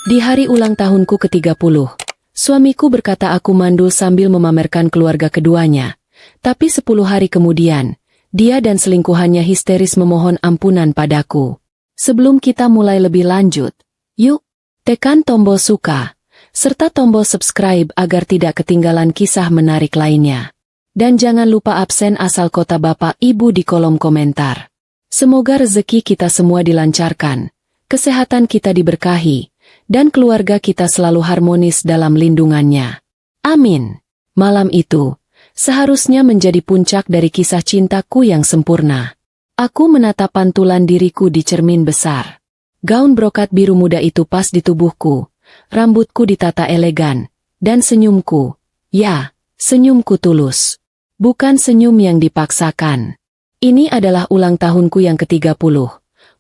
Di hari ulang tahunku ke-30, suamiku berkata aku mandul sambil memamerkan keluarga keduanya. Tapi 10 hari kemudian, dia dan selingkuhannya histeris memohon ampunan padaku. Sebelum kita mulai lebih lanjut, yuk, tekan tombol suka, serta tombol subscribe agar tidak ketinggalan kisah menarik lainnya. Dan jangan lupa absen asal kota Bapak Ibu di kolom komentar. Semoga rezeki kita semua dilancarkan, kesehatan kita diberkahi, dan keluarga kita selalu harmonis dalam lindungannya. Amin. Malam itu seharusnya menjadi puncak dari kisah cintaku yang sempurna. Aku menatap pantulan diriku di cermin besar. Gaun brokat biru muda itu pas di tubuhku, rambutku ditata elegan, dan senyumku, ya, senyumku tulus. Bukan senyum yang dipaksakan. Ini adalah ulang tahunku yang ke-30.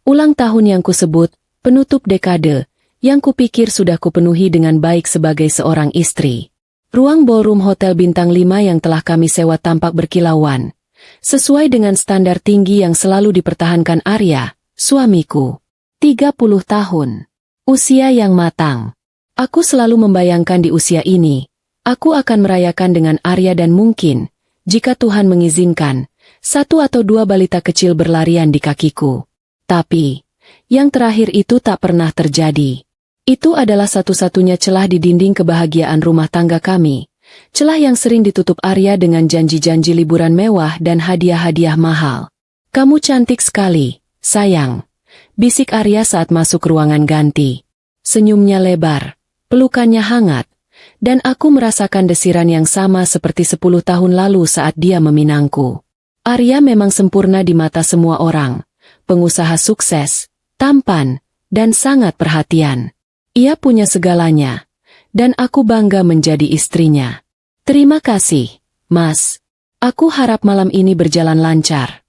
Ulang tahun yang kusebut penutup dekade, yang kupikir sudah kupenuhi dengan baik sebagai seorang istri. Ruang ballroom hotel bintang 5 yang telah kami sewa tampak berkilauan, sesuai dengan standar tinggi yang selalu dipertahankan Arya, suamiku. 30 tahun. Usia yang matang. Aku selalu membayangkan di usia ini, aku akan merayakan dengan Arya dan mungkin, jika Tuhan mengizinkan, 1 atau 2 balita kecil berlarian di kakiku. Tapi, yang terakhir itu tak pernah terjadi. Itu adalah satu-satunya celah di dinding kebahagiaan rumah tangga kami. Celah yang sering ditutup Arya dengan janji-janji liburan mewah dan hadiah-hadiah mahal. Kamu cantik sekali, sayang. Bisik Arya saat masuk ruangan ganti. Senyumnya lebar, pelukannya hangat, dan aku merasakan desiran yang sama seperti 10 tahun lalu saat dia meminangku. Arya memang sempurna di mata semua orang. Pengusaha sukses, tampan, dan sangat perhatian. Ia punya segalanya, dan aku bangga menjadi istrinya. Terima kasih, Mas. Aku harap malam ini berjalan lancar.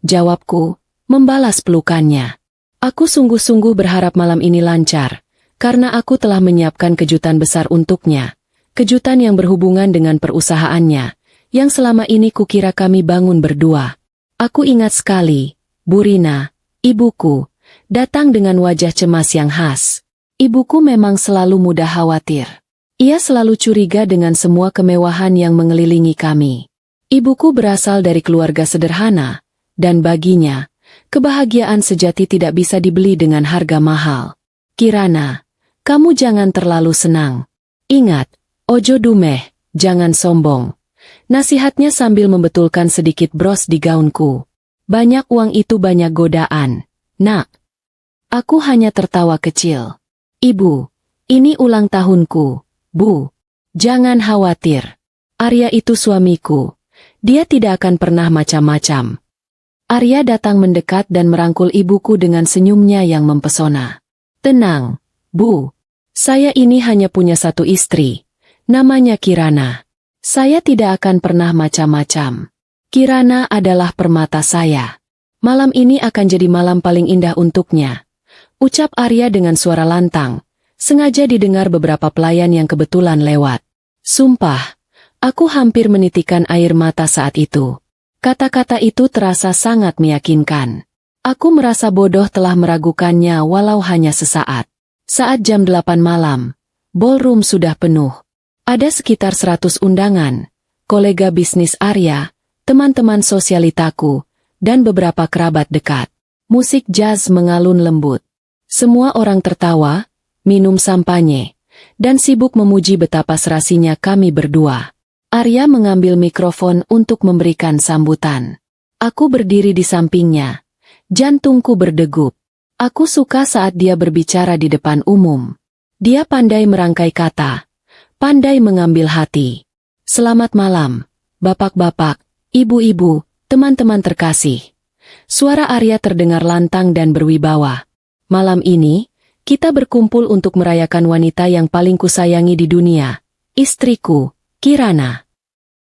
Jawabku, membalas pelukannya. Aku sungguh-sungguh berharap malam ini lancar, karena aku telah menyiapkan kejutan besar untuknya. Kejutan yang berhubungan dengan perusahaannya, yang selama ini kukira kami bangun berdua. Aku ingat sekali, Bu Rina, ibuku, datang dengan wajah cemas yang khas. Ibuku memang selalu mudah khawatir. Ia selalu curiga dengan semua kemewahan yang mengelilingi kami. Ibuku berasal dari keluarga sederhana, dan baginya, kebahagiaan sejati tidak bisa dibeli dengan harga mahal. Kirana, kamu jangan terlalu senang. Ingat, ojo dumeh, jangan sombong. Nasihatnya sambil membetulkan sedikit bros di gaunku. Banyak uang itu banyak godaan, nak. Aku hanya tertawa kecil. Ibu, ini ulang tahunku, Bu. Jangan khawatir. Arya itu suamiku. Dia tidak akan pernah macam-macam. Arya datang mendekat dan merangkul ibuku dengan senyumnya yang mempesona. Tenang, Bu. Saya ini hanya punya satu istri. Namanya Kirana. Saya tidak akan pernah macam-macam. Kirana adalah permata saya. Malam ini akan jadi malam paling indah untuknya. Ucap Arya dengan suara lantang, sengaja didengar beberapa pelayan yang kebetulan lewat. Sumpah, aku hampir menitikkan air mata saat itu. Kata-kata itu terasa sangat meyakinkan. Aku merasa bodoh telah meragukannya walau hanya sesaat. Saat jam 8 malam, ballroom sudah penuh. Ada sekitar 100 undangan, kolega bisnis Arya, teman-teman sosialitaku, dan beberapa kerabat dekat. Musik jazz mengalun lembut. Semua orang tertawa, minum sampanye, dan sibuk memuji betapa serasinya kami berdua. Arya mengambil mikrofon untuk memberikan sambutan. Aku berdiri di sampingnya. Jantungku berdegup. Aku suka saat dia berbicara di depan umum. Dia pandai merangkai kata, pandai mengambil hati. Selamat malam, bapak-bapak, ibu-ibu, teman-teman terkasih. Suara Arya terdengar lantang dan berwibawa. Malam ini, kita berkumpul untuk merayakan wanita yang paling kusayangi di dunia, istriku, Kirana.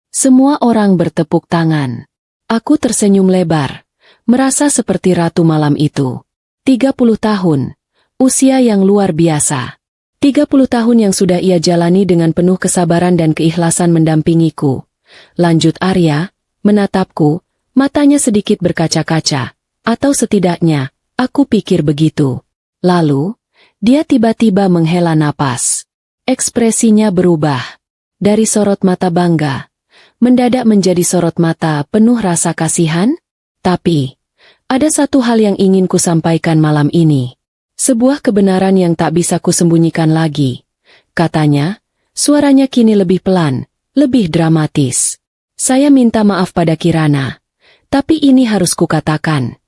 Semua orang bertepuk tangan. Aku tersenyum lebar, merasa seperti ratu malam itu. 30 tahun, usia yang luar biasa. 30 tahun yang sudah ia jalani dengan penuh kesabaran dan keikhlasan mendampingiku. Lanjut Arya, menatapku, matanya sedikit berkaca-kaca, atau setidaknya, aku pikir begitu. Lalu, Dia tiba-tiba menghela napas. Ekspresinya berubah. Dari sorot mata bangga, mendadak menjadi sorot mata penuh rasa kasihan. Tapi, ada satu hal yang ingin kusampaikan malam ini. Sebuah kebenaran yang tak bisa kusembunyikan lagi. Katanya, suaranya kini lebih pelan, lebih dramatis. Saya minta maaf pada Kirana, tapi ini harus kukatakan.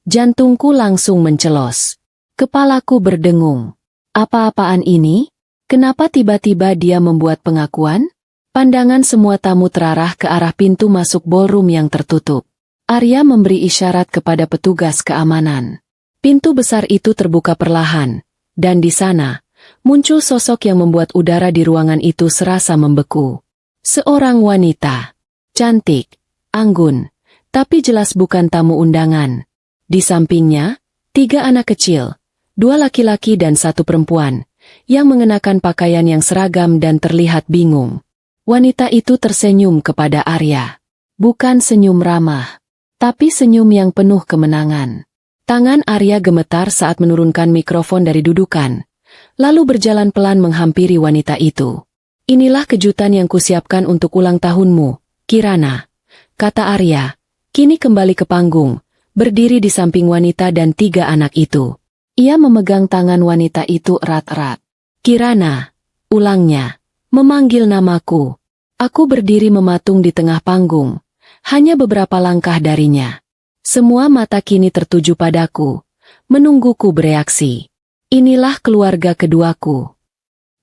Jantungku langsung mencelos. Kepalaku berdengung. Apa-apaan ini? Kenapa tiba-tiba dia membuat pengakuan? Pandangan semua tamu terarah ke arah pintu masuk ballroom yang tertutup. Arya memberi isyarat kepada petugas keamanan. Pintu besar itu terbuka perlahan, dan di sana, muncul sosok yang membuat udara di ruangan itu serasa membeku. Seorang wanita. Cantik, anggun, tapi jelas bukan tamu undangan. Di sampingnya, 3 anak kecil, 2 laki-laki dan 1 perempuan, yang mengenakan pakaian yang seragam dan terlihat bingung. Wanita itu tersenyum kepada Arya. Bukan senyum ramah, tapi senyum yang penuh kemenangan. Tangan Arya gemetar saat menurunkan mikrofon dari dudukan, lalu berjalan pelan menghampiri wanita itu. Inilah kejutan yang kusiapkan untuk ulang tahunmu, Kirana, kata Arya, kini kembali ke panggung, berdiri di samping wanita dan 3 anak itu. Ia memegang tangan wanita itu erat-erat. Kirana, ulangnya, memanggil namaku. Aku berdiri mematung di tengah panggung, hanya beberapa langkah darinya. Semua mata kini tertuju padaku, menungguku bereaksi. Inilah keluarga keduaku.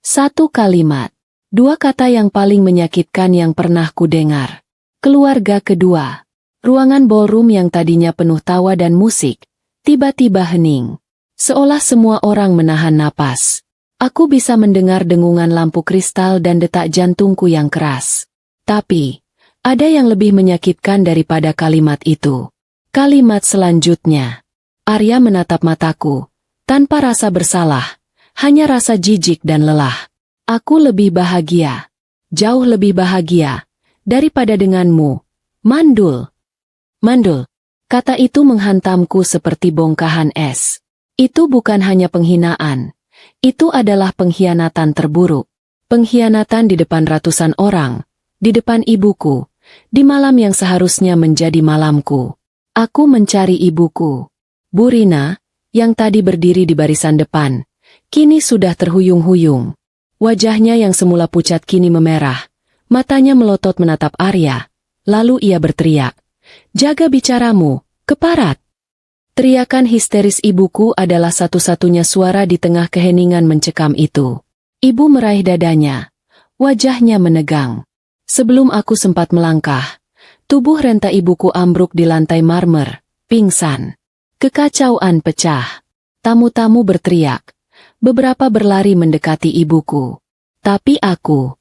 1 kalimat, 2 kata yang paling menyakitkan yang pernah kudengar. Keluarga kedua. Ruangan ballroom yang tadinya penuh tawa dan musik, tiba-tiba hening. Seolah semua orang menahan napas. Aku bisa mendengar dengungan lampu kristal dan detak jantungku yang keras. Tapi, ada yang lebih menyakitkan daripada kalimat itu. Kalimat selanjutnya. Arya menatap mataku, tanpa rasa bersalah, hanya rasa jijik dan lelah. Aku lebih bahagia, jauh lebih bahagia, daripada denganmu, Mandul. Mandul, kata itu menghantamku seperti bongkahan es. Itu bukan hanya penghinaan, itu adalah pengkhianatan terburuk. Pengkhianatan di depan ratusan orang, di depan ibuku, di malam yang seharusnya menjadi malamku. Aku mencari ibuku. Bu Rina, yang tadi berdiri di barisan depan, kini sudah terhuyung-huyung. Wajahnya yang semula pucat kini memerah, matanya melotot menatap Arya, lalu ia berteriak, "Jaga bicaramu, keparat!" Teriakan histeris ibuku adalah satu-satunya suara di tengah keheningan mencekam itu. Ibu meraih dadanya. Wajahnya menegang. Sebelum aku sempat melangkah, tubuh renta ibuku ambruk di lantai marmer, pingsan. Kekacauan pecah. Tamu-tamu berteriak. Beberapa berlari mendekati ibuku. Tapi aku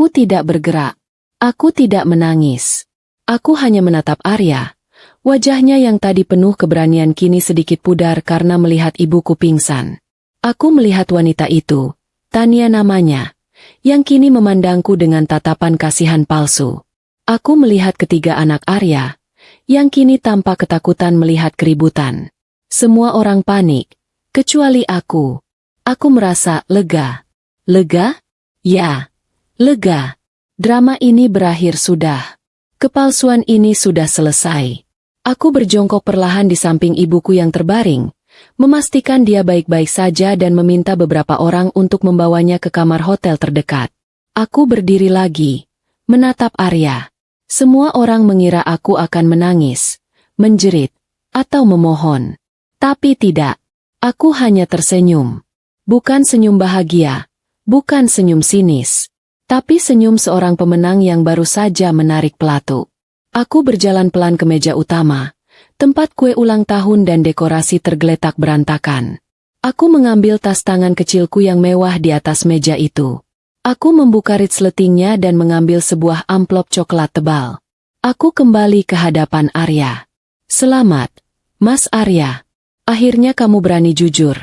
tidak bergerak. Aku tidak menangis. Aku hanya menatap Arya. Wajahnya yang tadi penuh keberanian kini sedikit pudar karena melihat ibuku pingsan. Aku melihat wanita itu, Tania namanya, yang kini memandangku dengan tatapan kasihan palsu. Aku melihat ketiga anak Arya, yang kini tampak ketakutan melihat keributan. Semua orang panik, kecuali aku. Aku merasa lega. Lega? Ya, lega. Drama ini berakhir sudah. Kepalsuan ini sudah selesai. Aku berjongkok perlahan di samping ibuku yang terbaring, memastikan dia baik-baik saja dan meminta beberapa orang untuk membawanya ke kamar hotel terdekat. Aku berdiri lagi, menatap Arya. Semua orang mengira aku akan menangis, menjerit, atau memohon. Tapi tidak. Aku hanya tersenyum. Bukan senyum bahagia, bukan senyum sinis, tapi senyum seorang pemenang yang baru saja menarik pelatu. Aku berjalan pelan ke meja utama, tempat kue ulang tahun dan dekorasi tergeletak berantakan. Aku mengambil tas tangan kecilku yang mewah di atas meja itu. Aku membuka resletingnya dan mengambil sebuah amplop coklat tebal. Aku kembali ke hadapan Arya. "Selamat, Mas Arya. Akhirnya kamu berani jujur,"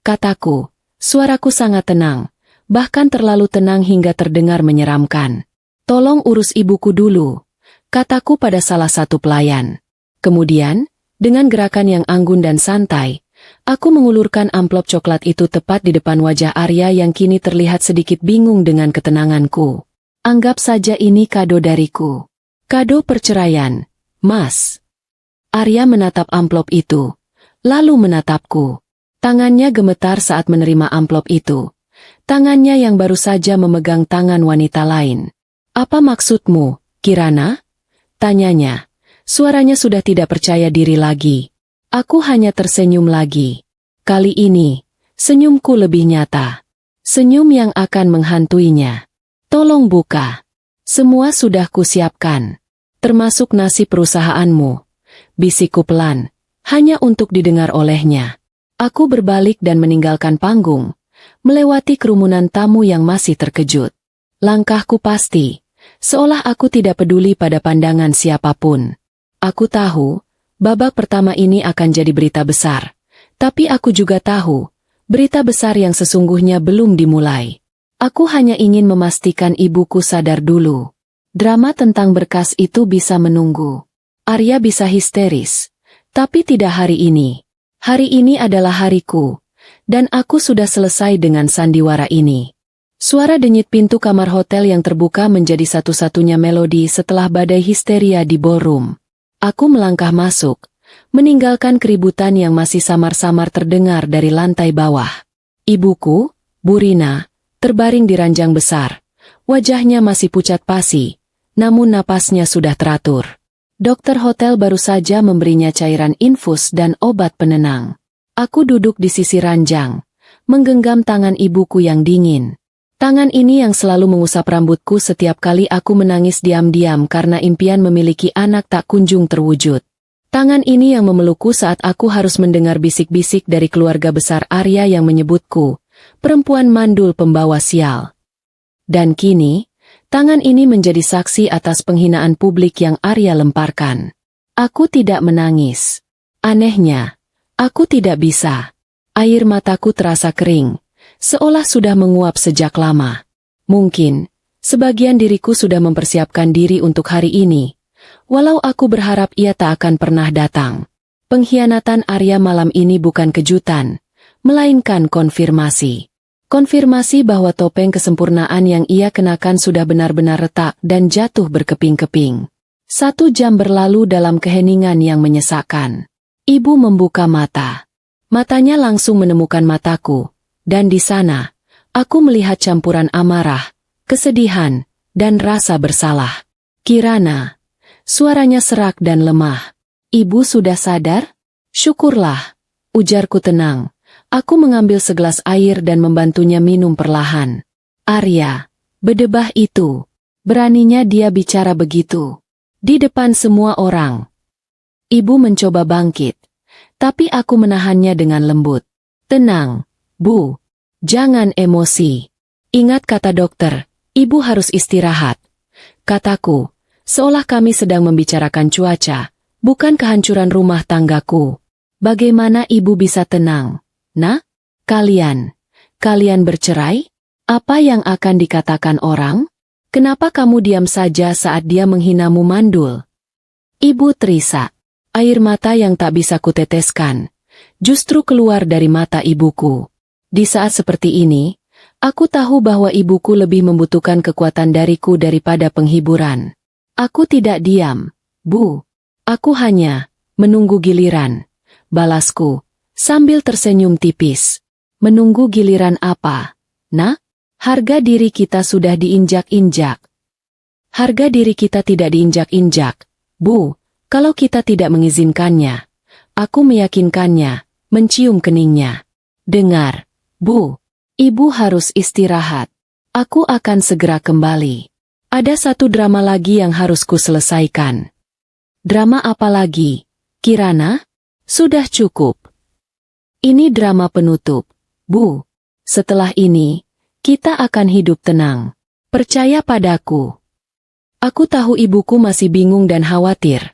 kataku. Suaraku sangat tenang, bahkan terlalu tenang hingga terdengar menyeramkan. "Tolong urus ibuku dulu," kataku pada salah satu pelayan. Kemudian, dengan gerakan yang anggun dan santai, Aku mengulurkan amplop coklat itu tepat di depan wajah Arya yang kini terlihat sedikit bingung dengan ketenanganku. Anggap saja ini kado dariku. Kado perceraian, Mas. Arya menatap amplop itu, lalu menatapku. Tangannya gemetar saat menerima amplop itu. Tangannya yang baru saja memegang tangan wanita lain. Apa maksudmu, Kirana? Tanyanya. Suaranya sudah tidak percaya diri lagi. Aku hanya tersenyum lagi. Kali ini, senyumku lebih nyata. Senyum yang akan menghantuinya. Tolong buka. Semua sudah kusiapkan. Termasuk nasib perusahaanmu. Bisikku pelan, hanya untuk didengar olehnya. Aku berbalik dan meninggalkan panggung, melewati kerumunan tamu yang masih terkejut. Langkahku pasti, seolah aku tidak peduli pada pandangan siapapun. Aku tahu, babak pertama ini akan jadi berita besar. Tapi aku juga tahu, berita besar yang sesungguhnya belum dimulai. Aku hanya ingin memastikan ibuku sadar dulu. Drama tentang berkas itu bisa menunggu. Arya bisa histeris, tapi tidak hari ini. Hari ini adalah hariku, dan aku sudah selesai dengan sandiwara ini. Suara denyut pintu kamar hotel yang terbuka menjadi satu-satunya melodi setelah badai histeria di ballroom. Aku melangkah masuk, meninggalkan keributan yang masih samar-samar terdengar dari lantai bawah. Ibuku, Burina, terbaring di ranjang besar. Wajahnya masih pucat pasi, namun napasnya sudah teratur. Dokter hotel baru saja memberinya cairan infus dan obat penenang. Aku duduk di sisi ranjang, menggenggam tangan ibuku yang dingin. Tangan ini yang selalu mengusap rambutku setiap kali aku menangis diam-diam karena impian memiliki anak tak kunjung terwujud. Tangan ini yang memelukku saat aku harus mendengar bisik-bisik dari keluarga besar Arya yang menyebutku, perempuan mandul pembawa sial. Dan kini, tangan ini menjadi saksi atas penghinaan publik yang Arya lemparkan. Aku tidak menangis. Anehnya, aku tidak bisa. Air mataku terasa kering, seolah sudah menguap sejak lama. Mungkin, sebagian diriku sudah mempersiapkan diri untuk hari ini, walau aku berharap ia tak akan pernah datang. Pengkhianatan Arya malam ini bukan kejutan, melainkan konfirmasi. Konfirmasi bahwa topeng kesempurnaan yang ia kenakan sudah benar-benar retak dan jatuh berkeping-keping. 1 jam berlalu dalam keheningan yang menyesakkan. Ibu membuka mata. Matanya langsung menemukan mataku, dan di sana, aku melihat campuran amarah, kesedihan, dan rasa bersalah. Kirana. Suaranya serak dan lemah. Ibu sudah sadar? Syukurlah, ujarku tenang. Aku mengambil segelas air dan membantunya minum perlahan. Arya, bedebah itu. Beraninya dia bicara begitu. Di depan semua orang. Ibu mencoba bangkit. Tapi aku menahannya dengan lembut. Tenang, Bu. Jangan emosi. Ingat kata dokter, ibu harus istirahat. Kataku, seolah kami sedang membicarakan cuaca, bukan kehancuran rumah tanggaku. Bagaimana ibu bisa tenang? Nah, kalian bercerai? Apa yang akan dikatakan orang? Kenapa kamu diam saja saat dia menghinamu mandul? Ibu terisak. Air mata yang tak bisa kuteteskan, justru keluar dari mata ibuku. Di saat seperti ini, aku tahu bahwa ibuku lebih membutuhkan kekuatan dariku daripada penghiburan. Aku tidak diam, Bu. Aku hanya menunggu giliran. Balasku, sambil tersenyum tipis. Menunggu giliran apa? Nah, harga diri kita sudah diinjak-injak. Harga diri kita tidak diinjak-injak, Bu. Kalau kita tidak mengizinkannya, aku meyakinkannya, mencium keningnya. Dengar, Bu, ibu harus istirahat. Aku akan segera kembali. Ada satu drama lagi yang harus kuselesaikan. Drama apa lagi, Kirana? Sudah cukup. Ini drama penutup, Bu. Setelah ini, kita akan hidup tenang. Percaya padaku. Aku tahu ibuku masih bingung dan khawatir.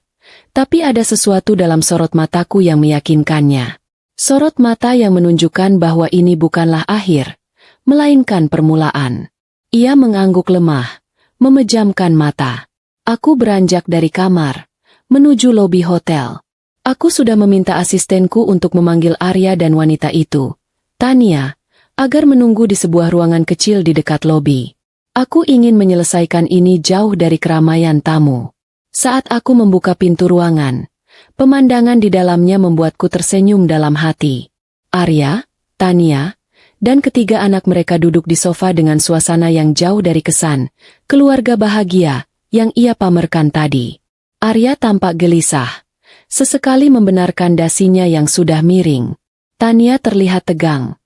Tapi ada sesuatu dalam sorot mataku yang meyakinkannya. Sorot mata yang menunjukkan bahwa ini bukanlah akhir, melainkan permulaan. Ia mengangguk lemah, memejamkan mata. Aku beranjak dari kamar, menuju lobi hotel. Aku sudah meminta asistenku untuk memanggil Arya dan wanita itu, Tania, agar menunggu di sebuah ruangan kecil di dekat lobi. Aku ingin menyelesaikan ini jauh dari keramaian tamu. Saat aku membuka pintu ruangan, pemandangan di dalamnya membuatku tersenyum dalam hati. Arya, Tania, dan ketiga anak mereka duduk di sofa dengan suasana yang jauh dari kesan keluarga bahagia yang ia pamerkan tadi. Arya tampak gelisah, sesekali membenarkan dasinya yang sudah miring. Tania terlihat tegang.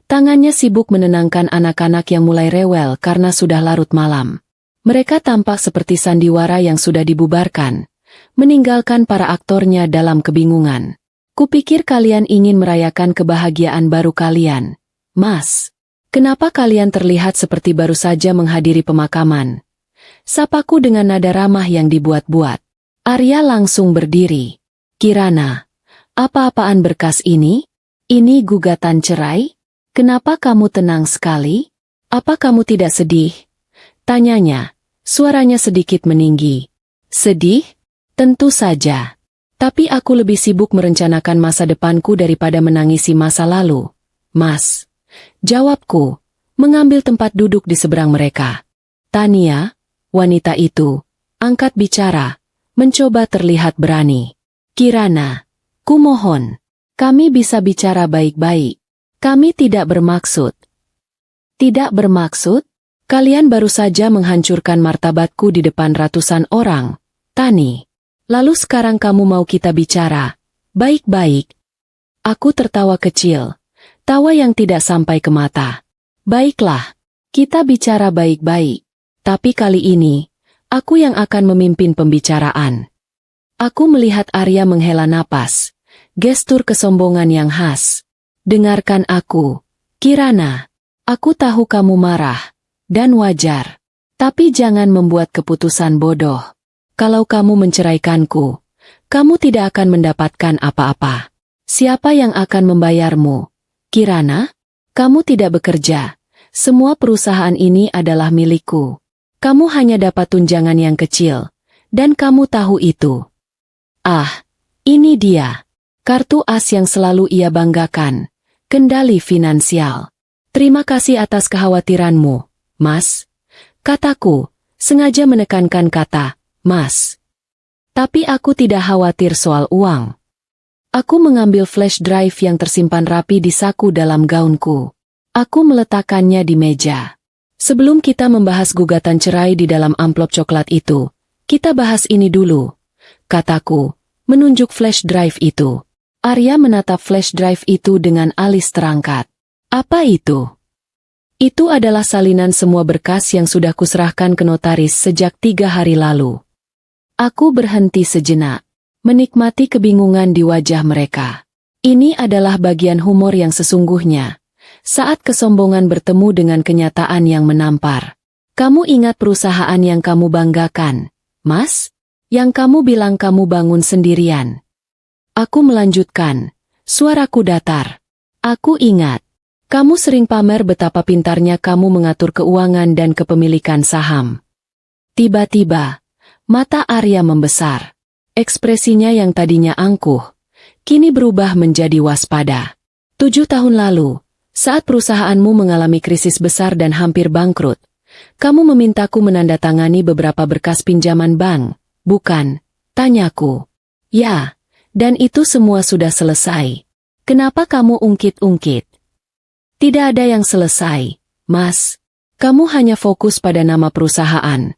Tangannya sibuk menenangkan anak-anak yang mulai rewel karena sudah larut malam. Mereka tampak seperti sandiwara yang sudah dibubarkan, meninggalkan para aktornya dalam kebingungan. Kupikir kalian ingin merayakan kebahagiaan baru kalian. Mas, kenapa kalian terlihat seperti baru saja menghadiri pemakaman? Sapaku dengan nada ramah yang dibuat-buat. Arya langsung berdiri. Kirana, apa-apaan berkas ini? Ini gugatan cerai? Kenapa kamu tenang sekali? Apa kamu tidak sedih? Tanyanya, suaranya sedikit meninggi. Sedih? Tentu saja. Tapi aku lebih sibuk merencanakan masa depanku daripada menangisi masa lalu. Mas, jawabku, mengambil tempat duduk di seberang mereka. Tania, wanita itu, angkat bicara, mencoba terlihat berani. Kirana, kumohon, kami bisa bicara baik-baik. Kami tidak bermaksud. Tidak bermaksud? Kalian baru saja menghancurkan martabatku di depan ratusan orang. Tani, lalu sekarang kamu mau kita bicara baik-baik? Aku tertawa kecil, tawa yang tidak sampai ke mata. Baiklah, kita bicara baik-baik. Tapi kali ini, aku yang akan memimpin pembicaraan. Aku melihat Arya menghela napas, gestur kesombongan yang khas. Dengarkan aku, Kirana. Aku tahu kamu marah, dan wajar. Tapi jangan membuat keputusan bodoh. Kalau kamu menceraikanku, kamu tidak akan mendapatkan apa-apa. Siapa yang akan membayarmu? Kirana, kamu tidak bekerja. Semua perusahaan ini adalah milikku. Kamu hanya dapat tunjangan yang kecil, dan kamu tahu itu. Ah, ini dia. Kartu as yang selalu ia banggakan. Kendali finansial. Terima kasih atas kekhawatiranmu, Mas. Kataku, sengaja menekankan kata, Mas. Tapi aku tidak khawatir soal uang. Aku mengambil flash drive yang tersimpan rapi di saku dalam gaunku. Aku meletakkannya di meja. Sebelum kita membahas gugatan cerai di dalam amplop coklat itu, kita bahas ini dulu. Kataku, menunjuk flash drive itu. Arya menatap flash drive itu dengan alis terangkat. Apa itu? Itu adalah salinan semua berkas yang sudah kuserahkan ke notaris sejak 3 hari lalu. Aku berhenti sejenak, menikmati kebingungan di wajah mereka. Ini adalah bagian humor yang sesungguhnya. Saat kesombongan bertemu dengan kenyataan yang menampar. Kamu ingat perusahaan yang kamu banggakan, Mas? Yang kamu bilang kamu bangun sendirian. Aku melanjutkan, suaraku datar. Aku ingat, kamu sering pamer betapa pintarnya kamu mengatur keuangan dan kepemilikan saham. Tiba-tiba, mata Arya membesar. Ekspresinya yang tadinya angkuh, kini berubah menjadi waspada. 7 tahun lalu, saat perusahaanmu mengalami krisis besar dan hampir bangkrut, kamu memintaku menandatangani beberapa berkas pinjaman bank. Bukan, tanyaku. Ya, dan itu semua sudah selesai. Kenapa kamu ungkit-ungkit? Tidak ada yang selesai, Mas. Kamu hanya fokus pada nama perusahaan,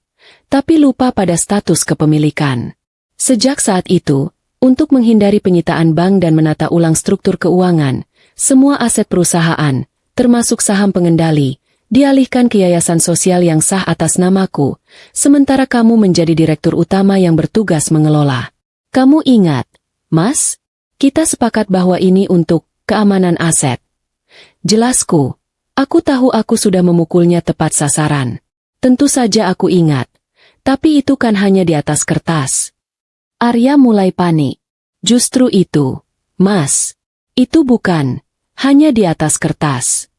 tapi lupa pada status kepemilikan. Sejak saat itu, untuk menghindari penyitaan bank dan menata ulang struktur keuangan, semua aset perusahaan, termasuk saham pengendali, dialihkan ke yayasan sosial yang sah atas namaku, sementara kamu menjadi direktur utama yang bertugas mengelola. Kamu ingat, Mas? Kita sepakat bahwa ini untuk keamanan aset. Jelasku, aku tahu aku sudah memukulnya tepat sasaran. Tentu saja aku ingat, tapi itu kan hanya di atas kertas. Arya mulai panik. Justru itu, Mas. Itu bukan hanya di atas kertas.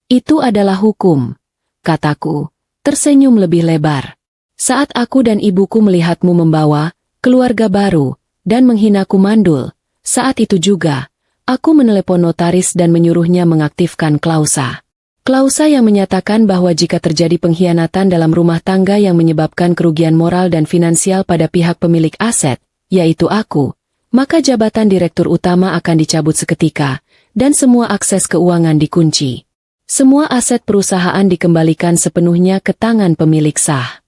Itu adalah hukum, kataku, tersenyum lebih lebar. Saat aku dan ibuku melihatmu membawa keluarga baru dan menghinaku mandul, Saat itu juga, aku menelepon notaris dan menyuruhnya mengaktifkan klausa. Klausa yang menyatakan bahwa jika terjadi pengkhianatan dalam rumah tangga yang menyebabkan kerugian moral dan finansial pada pihak pemilik aset, yaitu aku, maka jabatan direktur utama akan dicabut seketika, dan semua akses keuangan dikunci. Semua aset perusahaan dikembalikan sepenuhnya ke tangan pemilik sah.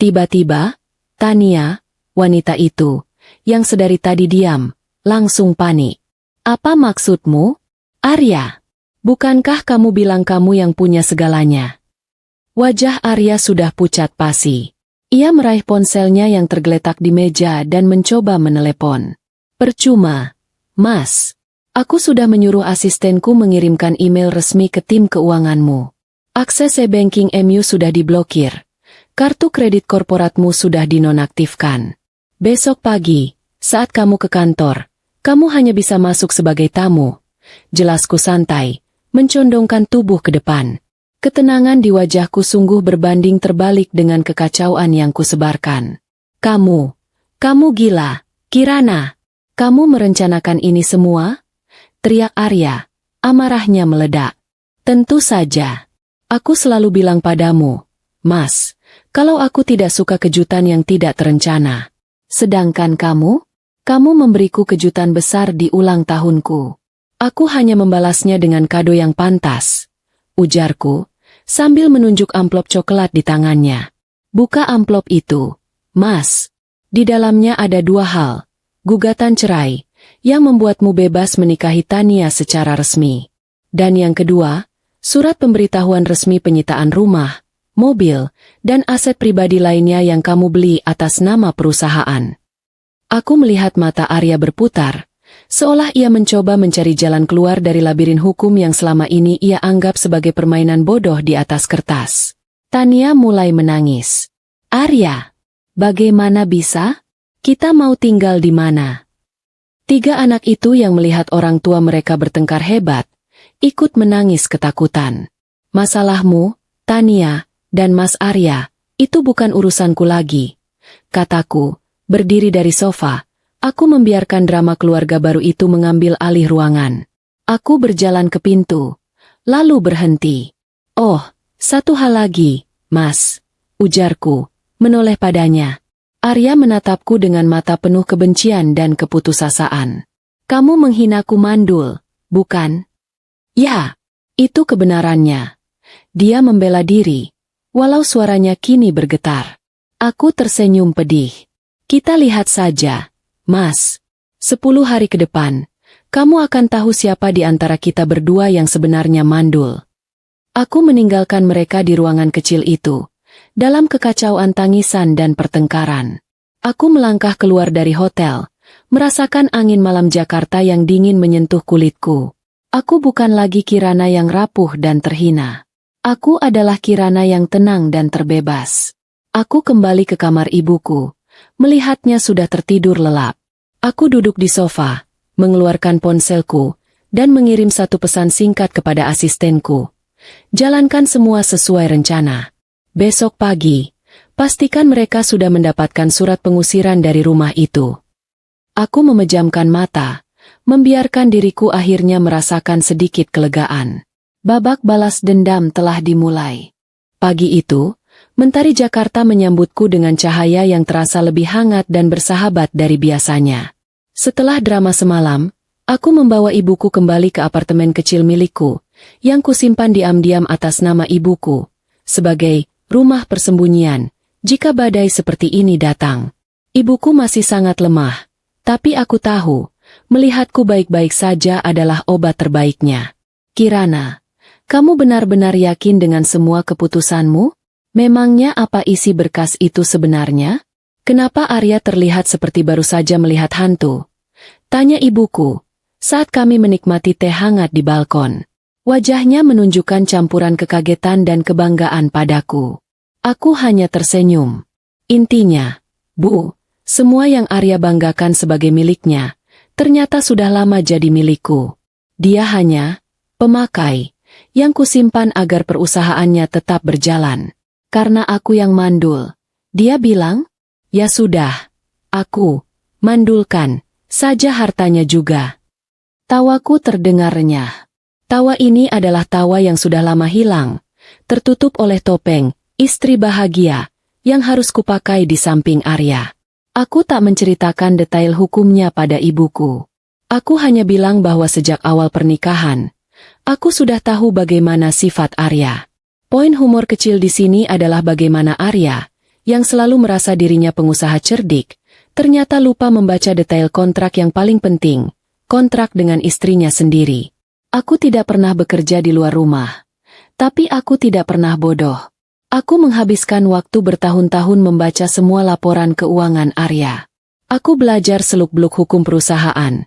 Tiba-tiba, Tania, wanita itu, yang sedari tadi diam, langsung panik. Apa maksudmu, Arya? Bukankah kamu bilang kamu yang punya segalanya? Wajah Arya sudah pucat pasi. Ia meraih ponselnya yang tergeletak di meja dan mencoba menelepon. Percuma, Mas. Aku sudah menyuruh asistenku mengirimkan email resmi ke tim keuanganmu. Akses e-banking MU sudah diblokir. Kartu kredit korporatmu sudah dinonaktifkan. Besok pagi, saat kamu ke kantor, kamu hanya bisa masuk sebagai tamu. Jelasku santai, mencondongkan tubuh ke depan. Ketenangan di wajahku sungguh berbanding terbalik dengan kekacauan yang kusebarkan. Kamu gila, Kirana. Kamu merencanakan ini semua? Teriak Arya, amarahnya meledak. Tentu saja. Aku selalu bilang padamu, Mas, kalau aku tidak suka kejutan yang tidak terencana. Sedangkan kamu memberiku kejutan besar di ulang tahunku. Aku hanya membalasnya dengan kado yang pantas. Ujarku, sambil menunjuk amplop coklat di tangannya. Buka amplop itu, Mas. Di dalamnya ada 2 hal. Gugatan cerai, yang membuatmu bebas menikahi Tania secara resmi. Dan yang kedua, surat pemberitahuan resmi penyitaan rumah, mobil, dan aset pribadi lainnya yang kamu beli atas nama perusahaan. Aku melihat mata Arya berputar, seolah ia mencoba mencari jalan keluar dari labirin hukum yang selama ini ia anggap sebagai permainan bodoh di atas kertas. Tania mulai menangis. Arya, bagaimana bisa? Kita mau tinggal di mana? 3 anak itu yang melihat orang tua mereka bertengkar hebat, ikut menangis ketakutan. Masalahmu, Tania, dan Mas Arya, itu bukan urusanku lagi. Kataku, berdiri dari sofa. Aku membiarkan drama keluarga baru itu mengambil alih ruangan. Aku berjalan ke pintu, lalu berhenti. Oh, satu hal lagi, Mas, ujarku, menoleh padanya. Arya menatapku dengan mata penuh kebencian dan keputusasaan. Kamu menghinaku mandul, bukan? Ya, itu kebenarannya. Dia membela diri, walau suaranya kini bergetar. Aku tersenyum pedih. Kita lihat saja, Mas. 10 hari ke depan, kamu akan tahu siapa di antara kita berdua yang sebenarnya mandul. Aku meninggalkan mereka di ruangan kecil itu, dalam kekacauan tangisan dan pertengkaran. Aku melangkah keluar dari hotel, merasakan angin malam Jakarta yang dingin menyentuh kulitku. Aku bukan lagi Kirana yang rapuh dan terhina. Aku adalah Kirana yang tenang dan terbebas. Aku kembali ke kamar ibuku, melihatnya sudah tertidur lelap. Aku duduk di sofa, mengeluarkan ponselku, dan mengirim 1 pesan singkat kepada asistenku. Jalankan semua sesuai rencana. Besok pagi, pastikan mereka sudah mendapatkan surat pengusiran dari rumah itu. Aku memejamkan mata, membiarkan diriku akhirnya merasakan sedikit kelegaan. Babak balas dendam telah dimulai. Pagi itu, mentari Jakarta menyambutku dengan cahaya yang terasa lebih hangat dan bersahabat dari biasanya. Setelah drama semalam, aku membawa ibuku kembali ke apartemen kecil milikku, yang kusimpan diam-diam atas nama ibuku, sebagai rumah persembunyian, jika badai seperti ini datang. Ibuku masih sangat lemah, tapi aku tahu, melihatku baik-baik saja adalah obat terbaiknya. Kirana, kamu benar-benar yakin dengan semua keputusanmu? Memangnya apa isi berkas itu sebenarnya? Kenapa Arya terlihat seperti baru saja melihat hantu? Tanya ibuku, saat kami menikmati teh hangat di balkon. Wajahnya menunjukkan campuran kekagetan dan kebanggaan padaku. Aku hanya tersenyum. Intinya, Bu, semua yang Arya banggakan sebagai miliknya, ternyata sudah lama jadi milikku. Dia hanya pemakai, yang kusimpan agar perusahaannya tetap berjalan. Karena aku yang mandul. Dia bilang, ya sudah, aku mandulkan, saja hartanya juga. Tawaku terdengar renyah. Tawa ini adalah tawa yang sudah lama hilang, tertutup oleh topeng, istri bahagia, yang harus kupakai di samping Arya. Aku tak menceritakan detail hukumnya pada ibuku. Aku hanya bilang bahwa sejak awal pernikahan, aku sudah tahu bagaimana sifat Arya. Poin humor kecil di sini adalah bagaimana Arya, yang selalu merasa dirinya pengusaha cerdik, ternyata lupa membaca detail kontrak yang paling penting, kontrak dengan istrinya sendiri. Aku tidak pernah bekerja di luar rumah, tapi aku tidak pernah bodoh. Aku menghabiskan waktu bertahun-tahun membaca semua laporan keuangan Arya. Aku belajar seluk-beluk hukum perusahaan,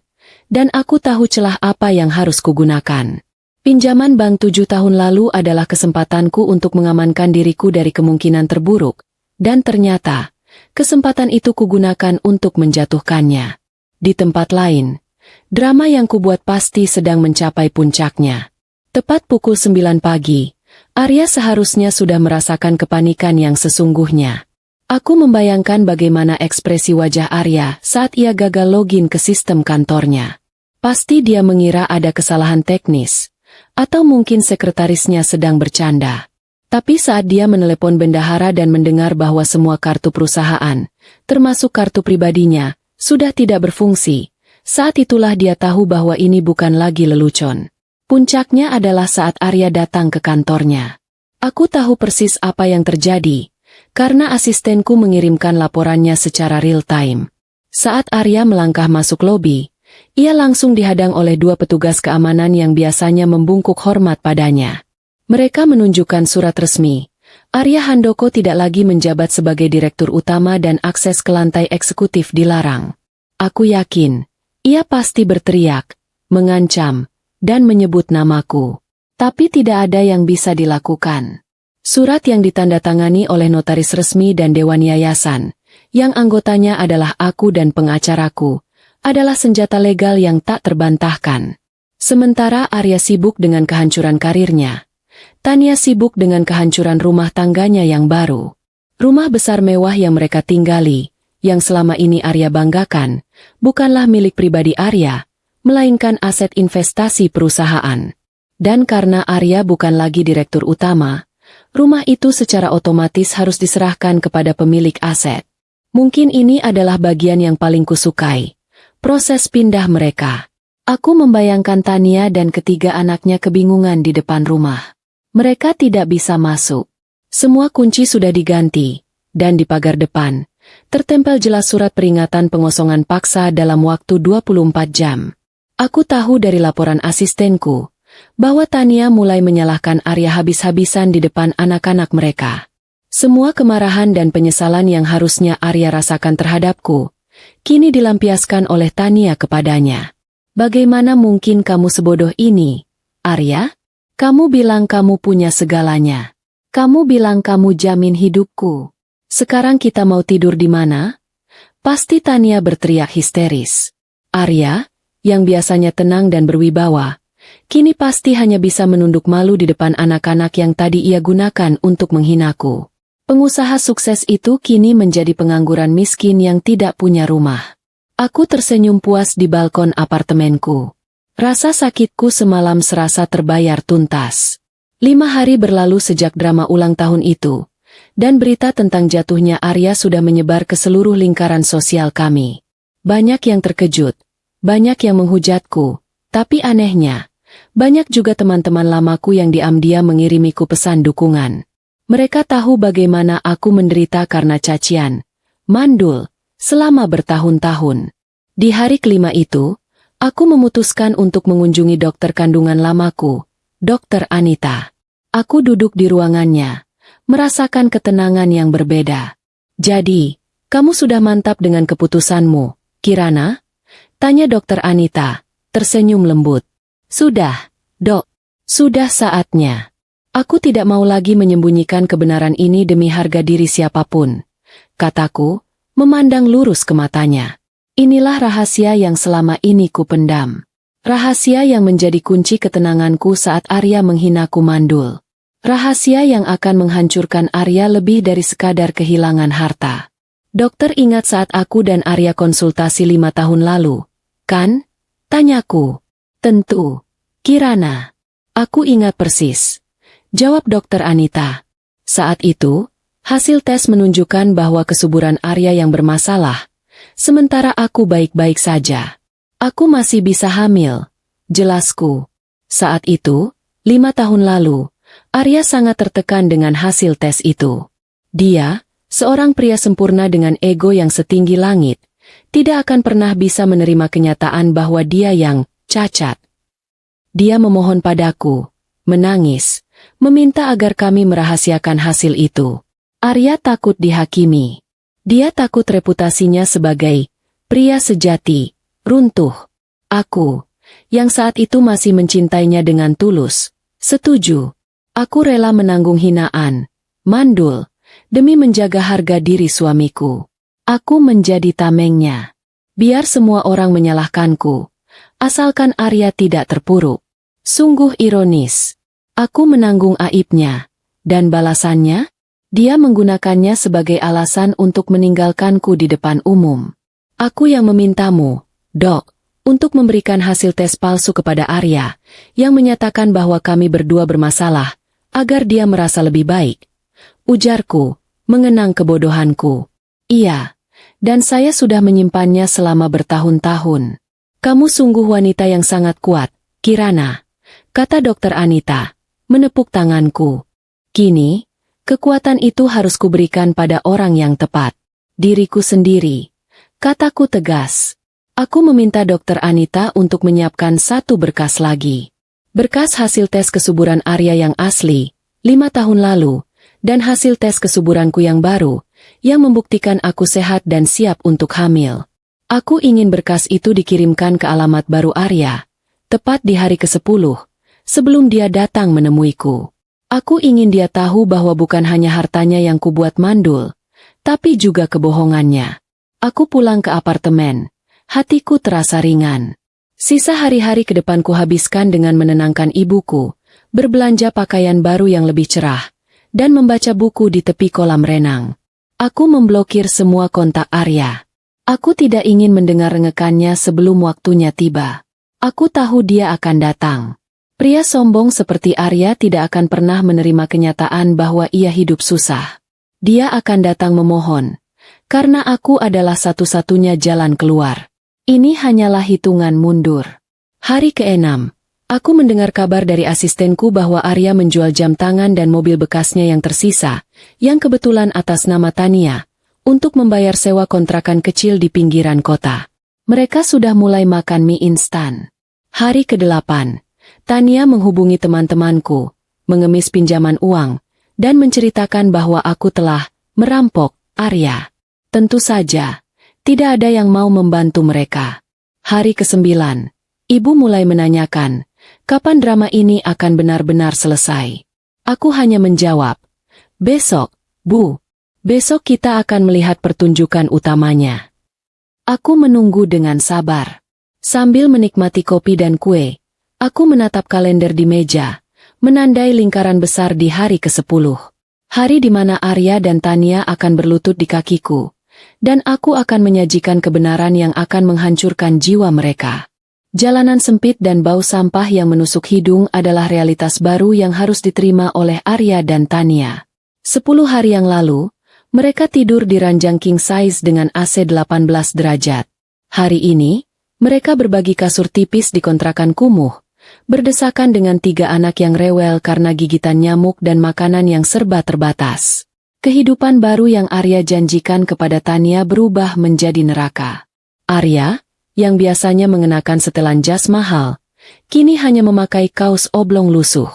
dan aku tahu celah apa yang harus kugunakan. Pinjaman bank 7 tahun lalu adalah kesempatanku untuk mengamankan diriku dari kemungkinan terburuk, dan ternyata, kesempatan itu kugunakan untuk menjatuhkannya. Di tempat lain, drama yang kubuat pasti sedang mencapai puncaknya. Tepat pukul 9 pagi, Arya seharusnya sudah merasakan kepanikan yang sesungguhnya. Aku membayangkan bagaimana ekspresi wajah Arya saat ia gagal login ke sistem kantornya. Pasti dia mengira ada kesalahan teknis, atau mungkin sekretarisnya sedang bercanda. Tapi saat dia menelepon bendahara dan mendengar bahwa semua kartu perusahaan, termasuk kartu pribadinya, sudah tidak berfungsi, saat itulah dia tahu bahwa ini bukan lagi lelucon. Puncaknya adalah saat Arya datang ke kantornya. Aku tahu persis apa yang terjadi, karena asistenku mengirimkan laporannya secara real time. Saat Arya melangkah masuk lobi, ia langsung dihadang oleh 2 petugas keamanan yang biasanya membungkuk hormat padanya. Mereka menunjukkan surat resmi. Arya Handoko tidak lagi menjabat sebagai direktur utama dan akses ke lantai eksekutif dilarang. Aku yakin, ia pasti berteriak, mengancam, dan menyebut namaku. Tapi tidak ada yang bisa dilakukan. Surat yang ditandatangani oleh notaris resmi dan dewan yayasan, yang anggotanya adalah aku dan pengacaraku, adalah senjata legal yang tak terbantahkan. Sementara Arya sibuk dengan kehancuran karirnya, Tania sibuk dengan kehancuran rumah tangganya yang baru. Rumah besar mewah yang mereka tinggali, yang selama ini Arya banggakan, bukanlah milik pribadi Arya, melainkan aset investasi perusahaan. Dan karena Arya bukan lagi direktur utama, rumah itu secara otomatis harus diserahkan kepada pemilik aset. Mungkin ini adalah bagian yang paling kusukai. Proses pindah mereka. Aku membayangkan Tania dan ketiga anaknya kebingungan di depan rumah. Mereka tidak bisa masuk. Semua kunci sudah diganti, dan di pagar depan, tertempel jelas surat peringatan pengosongan paksa dalam waktu 24 jam. Aku tahu dari laporan asistenku, bahwa Tania mulai menyalahkan Arya habis-habisan di depan anak-anak mereka. Semua kemarahan dan penyesalan yang harusnya Arya rasakan terhadapku, kini dilampiaskan oleh Tania kepadanya. Bagaimana mungkin kamu sebodoh ini, Arya? Kamu bilang kamu punya segalanya. Kamu bilang kamu jamin hidupku. Sekarang kita mau tidur di mana? Pasti Tania berteriak histeris. Arya, yang biasanya tenang dan berwibawa, kini pasti hanya bisa menunduk malu di depan anak-anak yang tadi ia gunakan untuk menghinaku. Pengusaha sukses itu kini menjadi pengangguran miskin yang tidak punya rumah. Aku tersenyum puas di balkon apartemenku. Rasa sakitku semalam serasa terbayar tuntas. 5 hari berlalu sejak drama ulang tahun itu, dan berita tentang jatuhnya Arya sudah menyebar ke seluruh lingkaran sosial kami. Banyak yang terkejut, banyak yang menghujatku, tapi anehnya, banyak juga teman-teman lamaku yang diam-diam mengirimiku pesan dukungan. Mereka tahu bagaimana aku menderita karena cacian, mandul, selama bertahun-tahun. Di hari kelima itu, aku memutuskan untuk mengunjungi dokter kandungan lamaku, Dr. Anita. Aku duduk di ruangannya, merasakan ketenangan yang berbeda. Jadi, kamu sudah mantap dengan keputusanmu, Kirana? Tanya Dr. Anita, tersenyum lembut. Sudah, Dok. Sudah saatnya. Aku tidak mau lagi menyembunyikan kebenaran ini demi harga diri siapapun, kataku, memandang lurus ke matanya. Inilah rahasia yang selama ini ku pendam. Rahasia yang menjadi kunci ketenanganku saat Arya menghinaku mandul. Rahasia yang akan menghancurkan Arya lebih dari sekadar kehilangan harta. Dokter ingat saat aku dan Arya konsultasi 5 tahun lalu, Kan? Tanyaku. Tentu. Kirana. Aku ingat persis. Jawab Dokter Anita. Saat itu, hasil tes menunjukkan bahwa kesuburan Arya yang bermasalah, sementara aku baik-baik saja. Aku masih bisa hamil. Jelasku. Saat itu, 5 tahun lalu, Arya sangat tertekan dengan hasil tes itu. Dia, seorang pria sempurna dengan ego yang setinggi langit, tidak akan pernah bisa menerima kenyataan bahwa dia yang cacat. Dia memohon padaku, menangis, meminta agar kami merahasiakan hasil itu. Arya takut dihakimi. Dia takut reputasinya sebagai pria sejati runtuh. Aku, yang saat itu masih mencintainya dengan tulus, setuju. Aku rela menanggung hinaan, mandul, demi menjaga harga diri suamiku. Aku menjadi tamengnya. Biar semua orang menyalahkanku, asalkan Arya tidak terpuruk. Sungguh ironis. Aku menanggung aibnya, dan balasannya, dia menggunakannya sebagai alasan untuk meninggalkanku di depan umum. Aku yang memintamu, Dok, untuk memberikan hasil tes palsu kepada Arya, yang menyatakan bahwa kami berdua bermasalah, agar dia merasa lebih baik. Ujarku, mengenang kebodohanku. Iya, dan saya sudah menyimpannya selama bertahun-tahun. Kamu sungguh wanita yang sangat kuat, Kirana, kata Dokter Anita, menepuk tanganku. Kini, kekuatan itu harus kuberikan pada orang yang tepat. Diriku sendiri, kataku tegas. Aku meminta Dokter Anita untuk menyiapkan satu berkas lagi. Berkas hasil tes kesuburan Arya yang asli, 5 tahun lalu, dan hasil tes kesuburanku yang baru, yang membuktikan aku sehat dan siap untuk hamil. Aku ingin berkas itu dikirimkan ke alamat baru Arya, tepat di hari ke-10, sebelum dia datang menemuiku. Aku ingin dia tahu bahwa bukan hanya hartanya yang kubuat mandul, tapi juga kebohongannya. Aku pulang ke apartemen, hatiku terasa ringan. Sisa hari-hari ke depan kuhabiskan dengan menenangkan ibuku, berbelanja pakaian baru yang lebih cerah, dan membaca buku di tepi kolam renang. Aku memblokir semua kontak Arya. Aku tidak ingin mendengar rengekannya sebelum waktunya tiba. Aku tahu dia akan datang. Pria sombong seperti Arya tidak akan pernah menerima kenyataan bahwa ia hidup susah. Dia akan datang memohon, karena aku adalah satu-satunya jalan keluar. Ini hanyalah hitungan mundur. Hari ke-6, aku mendengar kabar dari asistenku bahwa Arya menjual jam tangan dan mobil bekasnya yang tersisa, yang kebetulan atas nama Tania, untuk membayar sewa kontrakan kecil di pinggiran kota. Mereka sudah mulai makan mie instan. Hari ke-8, Tania menghubungi teman-temanku, mengemis pinjaman uang, dan menceritakan bahwa aku telah merampok Arya. Tentu saja, tidak ada yang mau membantu mereka. Hari ke-9, ibu mulai menanyakan, kapan drama ini akan benar-benar selesai. Aku hanya menjawab, besok, Bu. Besok kita akan melihat pertunjukan utamanya. Aku menunggu dengan sabar. Sambil menikmati kopi dan kue, aku menatap kalender di meja, menandai lingkaran besar di hari ke-10. Hari di mana Arya dan Tania akan berlutut di kakiku, dan aku akan menyajikan kebenaran yang akan menghancurkan jiwa mereka. Jalanan sempit dan bau sampah yang menusuk hidung adalah realitas baru yang harus diterima oleh Arya dan Tania. 10 hari yang lalu, mereka tidur di ranjang king size dengan AC 18 derajat. Hari ini, mereka berbagi kasur tipis di kontrakan kumuh, berdesakan dengan 3 anak yang rewel karena gigitan nyamuk dan makanan yang serba terbatas. Kehidupan baru yang Arya janjikan kepada Tania berubah menjadi neraka. Arya, yang biasanya mengenakan setelan jas mahal, kini hanya memakai kaos oblong lusuh.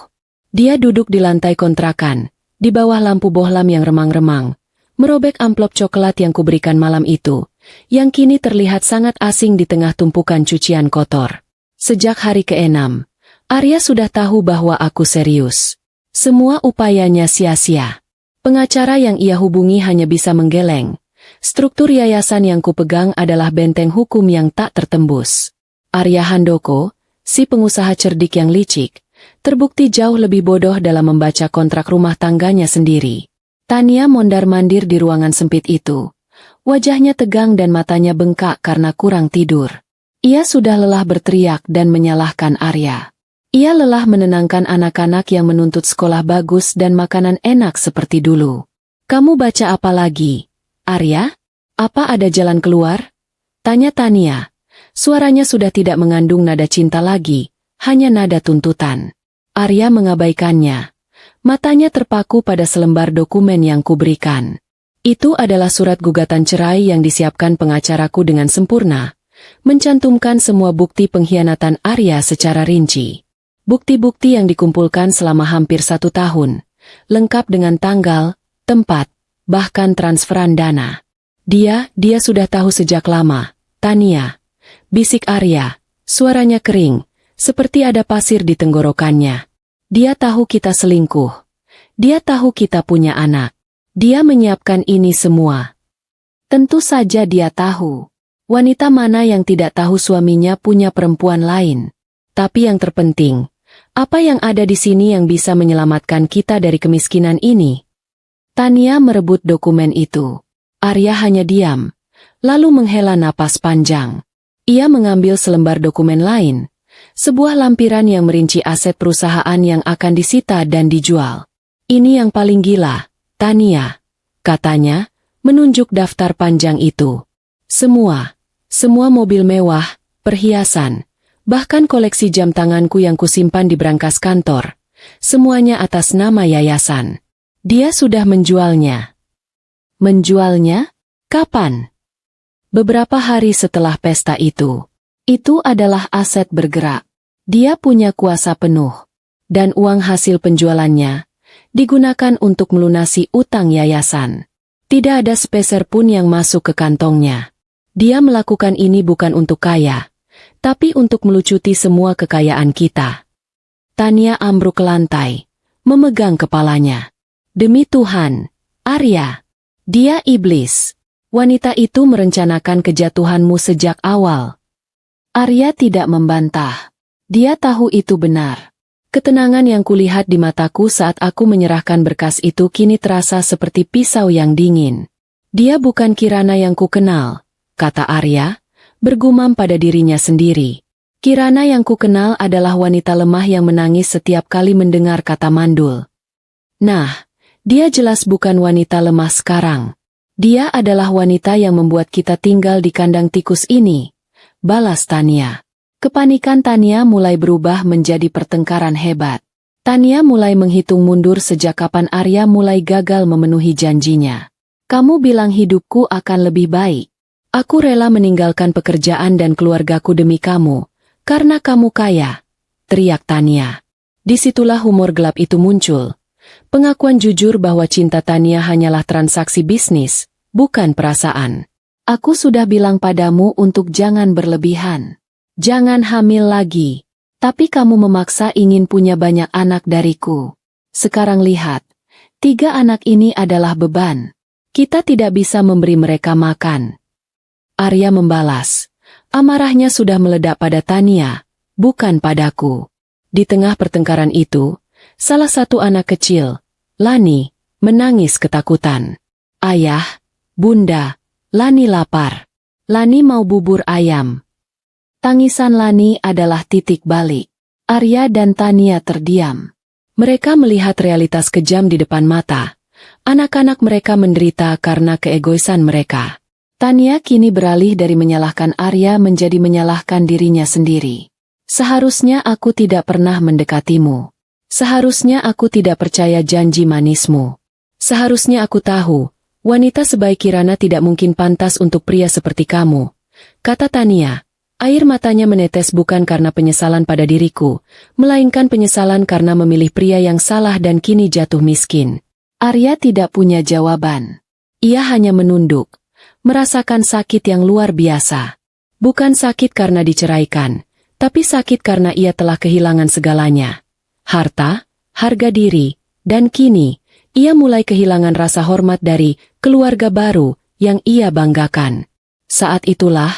Dia duduk di lantai kontrakan, di bawah lampu bohlam yang remang-remang, merobek amplop coklat yang kuberikan malam itu, yang kini terlihat sangat asing di tengah tumpukan cucian kotor. Sejak hari ke-6, Arya sudah tahu bahwa aku serius. Semua upayanya sia-sia. Pengacara yang ia hubungi hanya bisa menggeleng. Struktur yayasan yang kupegang adalah benteng hukum yang tak tertembus. Arya Handoko, si pengusaha cerdik yang licik, terbukti jauh lebih bodoh dalam membaca kontrak rumah tangganya sendiri. Tania mondar-mandir di ruangan sempit itu. Wajahnya tegang dan matanya bengkak karena kurang tidur. Ia sudah lelah berteriak dan menyalahkan Arya. Ia lelah menenangkan anak-anak yang menuntut sekolah bagus dan makanan enak seperti dulu. Kamu baca apa lagi, Arya? Apa ada jalan keluar? Tanya Tania. Suaranya sudah tidak mengandung nada cinta lagi, hanya nada tuntutan. Arya mengabaikannya. Matanya terpaku pada selembar dokumen yang kuberikan. Itu adalah surat gugatan cerai yang disiapkan pengacaraku dengan sempurna, mencantumkan semua bukti pengkhianatan Arya secara rinci. Bukti-bukti yang dikumpulkan selama hampir 1 tahun, lengkap dengan tanggal, tempat, bahkan transferan dana. Dia sudah tahu sejak lama, Tania. Bisik Arya, suaranya kering, seperti ada pasir di tenggorokannya. Dia tahu kita selingkuh. Dia tahu kita punya anak. Dia menyiapkan ini semua. Tentu saja dia tahu. Wanita mana yang tidak tahu suaminya punya perempuan lain? Tapi yang terpenting, apa yang ada di sini yang bisa menyelamatkan kita dari kemiskinan ini? Tania merebut dokumen itu. Arya hanya diam, lalu menghela napas panjang. Ia mengambil selembar dokumen lain, sebuah lampiran yang merinci aset perusahaan yang akan disita dan dijual. Ini yang paling gila, Tania, katanya, menunjuk daftar panjang itu. Semua mobil mewah, perhiasan, bahkan koleksi jam tanganku yang kusimpan di brankas kantor, semuanya atas nama yayasan. Dia sudah menjualnya. Menjualnya? Kapan? Beberapa hari setelah pesta itu. Itu adalah aset bergerak. Dia punya kuasa penuh. Dan uang hasil penjualannya digunakan untuk melunasi utang yayasan. Tidak ada sepeser pun yang masuk ke kantongnya. Dia melakukan ini bukan untuk kaya, tapi untuk melucuti semua kekayaan kita. Tania ambruk ke lantai, memegang kepalanya. Demi Tuhan, Arya. Dia iblis. Wanita itu merencanakan kejatuhanmu sejak awal. Arya tidak membantah. Dia tahu itu benar. Ketenangan yang kulihat di mataku saat aku menyerahkan berkas itu kini terasa seperti pisau yang dingin. Dia bukan Kirana yang kukenal, kata Arya, bergumam pada dirinya sendiri. Kirana yang kukenal adalah wanita lemah yang menangis setiap kali mendengar kata mandul. Nah, dia jelas bukan wanita lemah sekarang. Dia adalah wanita yang membuat kita tinggal di kandang tikus ini, balas Tania. Kepanikan Tania mulai berubah menjadi pertengkaran hebat. Tania mulai menghitung mundur sejak kapan Arya mulai gagal memenuhi janjinya. Kamu bilang hidupku akan lebih baik. Aku rela meninggalkan pekerjaan dan keluargaku demi kamu, karena kamu kaya, teriak Tania. Disitulah humor gelap itu muncul. Pengakuan jujur bahwa cinta Tania hanyalah transaksi bisnis, bukan perasaan. Aku sudah bilang padamu untuk jangan berlebihan. Jangan hamil lagi. Tapi kamu memaksa ingin punya banyak anak dariku. Sekarang lihat, 3 anak ini adalah beban. Kita tidak bisa memberi mereka makan. Arya membalas. Amarahnya sudah meledak pada Tania, bukan padaku. Di tengah pertengkaran itu, salah satu anak kecil, Lani, menangis ketakutan. Ayah, Bunda, Lani lapar. Lani mau bubur ayam. Tangisan Lani adalah titik balik. Arya dan Tania terdiam. Mereka melihat realitas kejam di depan mata. Anak-anak mereka menderita karena keegoisan mereka. Tania kini beralih dari menyalahkan Arya menjadi menyalahkan dirinya sendiri. Seharusnya aku tidak pernah mendekatimu. Seharusnya aku tidak percaya janji manismu. Seharusnya aku tahu, wanita sebaik Kirana tidak mungkin pantas untuk pria seperti kamu, kata Tania. Air matanya menetes bukan karena penyesalan pada diriku, melainkan penyesalan karena memilih pria yang salah dan kini jatuh miskin. Arya tidak punya jawaban. Ia hanya menunduk, merasakan sakit yang luar biasa. Bukan sakit karena diceraikan, tapi sakit karena ia telah kehilangan segalanya. Harta, harga diri, dan kini, ia mulai kehilangan rasa hormat dari keluarga baru yang ia banggakan. Saat itulah,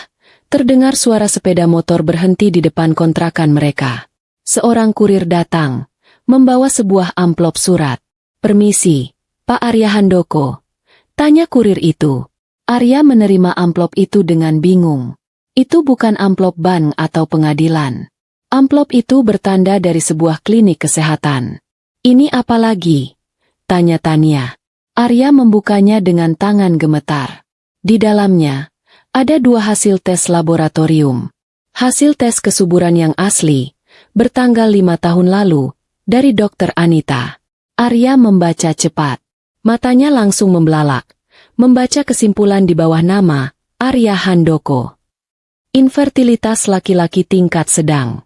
terdengar suara sepeda motor berhenti di depan kontrakan mereka. Seorang kurir datang, membawa sebuah amplop surat. Permisi, Pak Arya Handoko. Tanya kurir itu. Arya menerima amplop itu dengan bingung. Itu bukan amplop bank atau pengadilan. Amplop itu bertanda dari sebuah klinik kesehatan. Ini apa lagi? Tanya Tania. Arya membukanya dengan tangan gemetar. Di dalamnya, ada 2 hasil tes laboratorium. Hasil tes kesuburan yang asli, bertanggal 5 tahun lalu, dari Dokter Anita. Arya membaca cepat. Matanya langsung membelalak. Membaca kesimpulan di bawah nama, Arya Handoko. Infertilitas laki-laki tingkat sedang.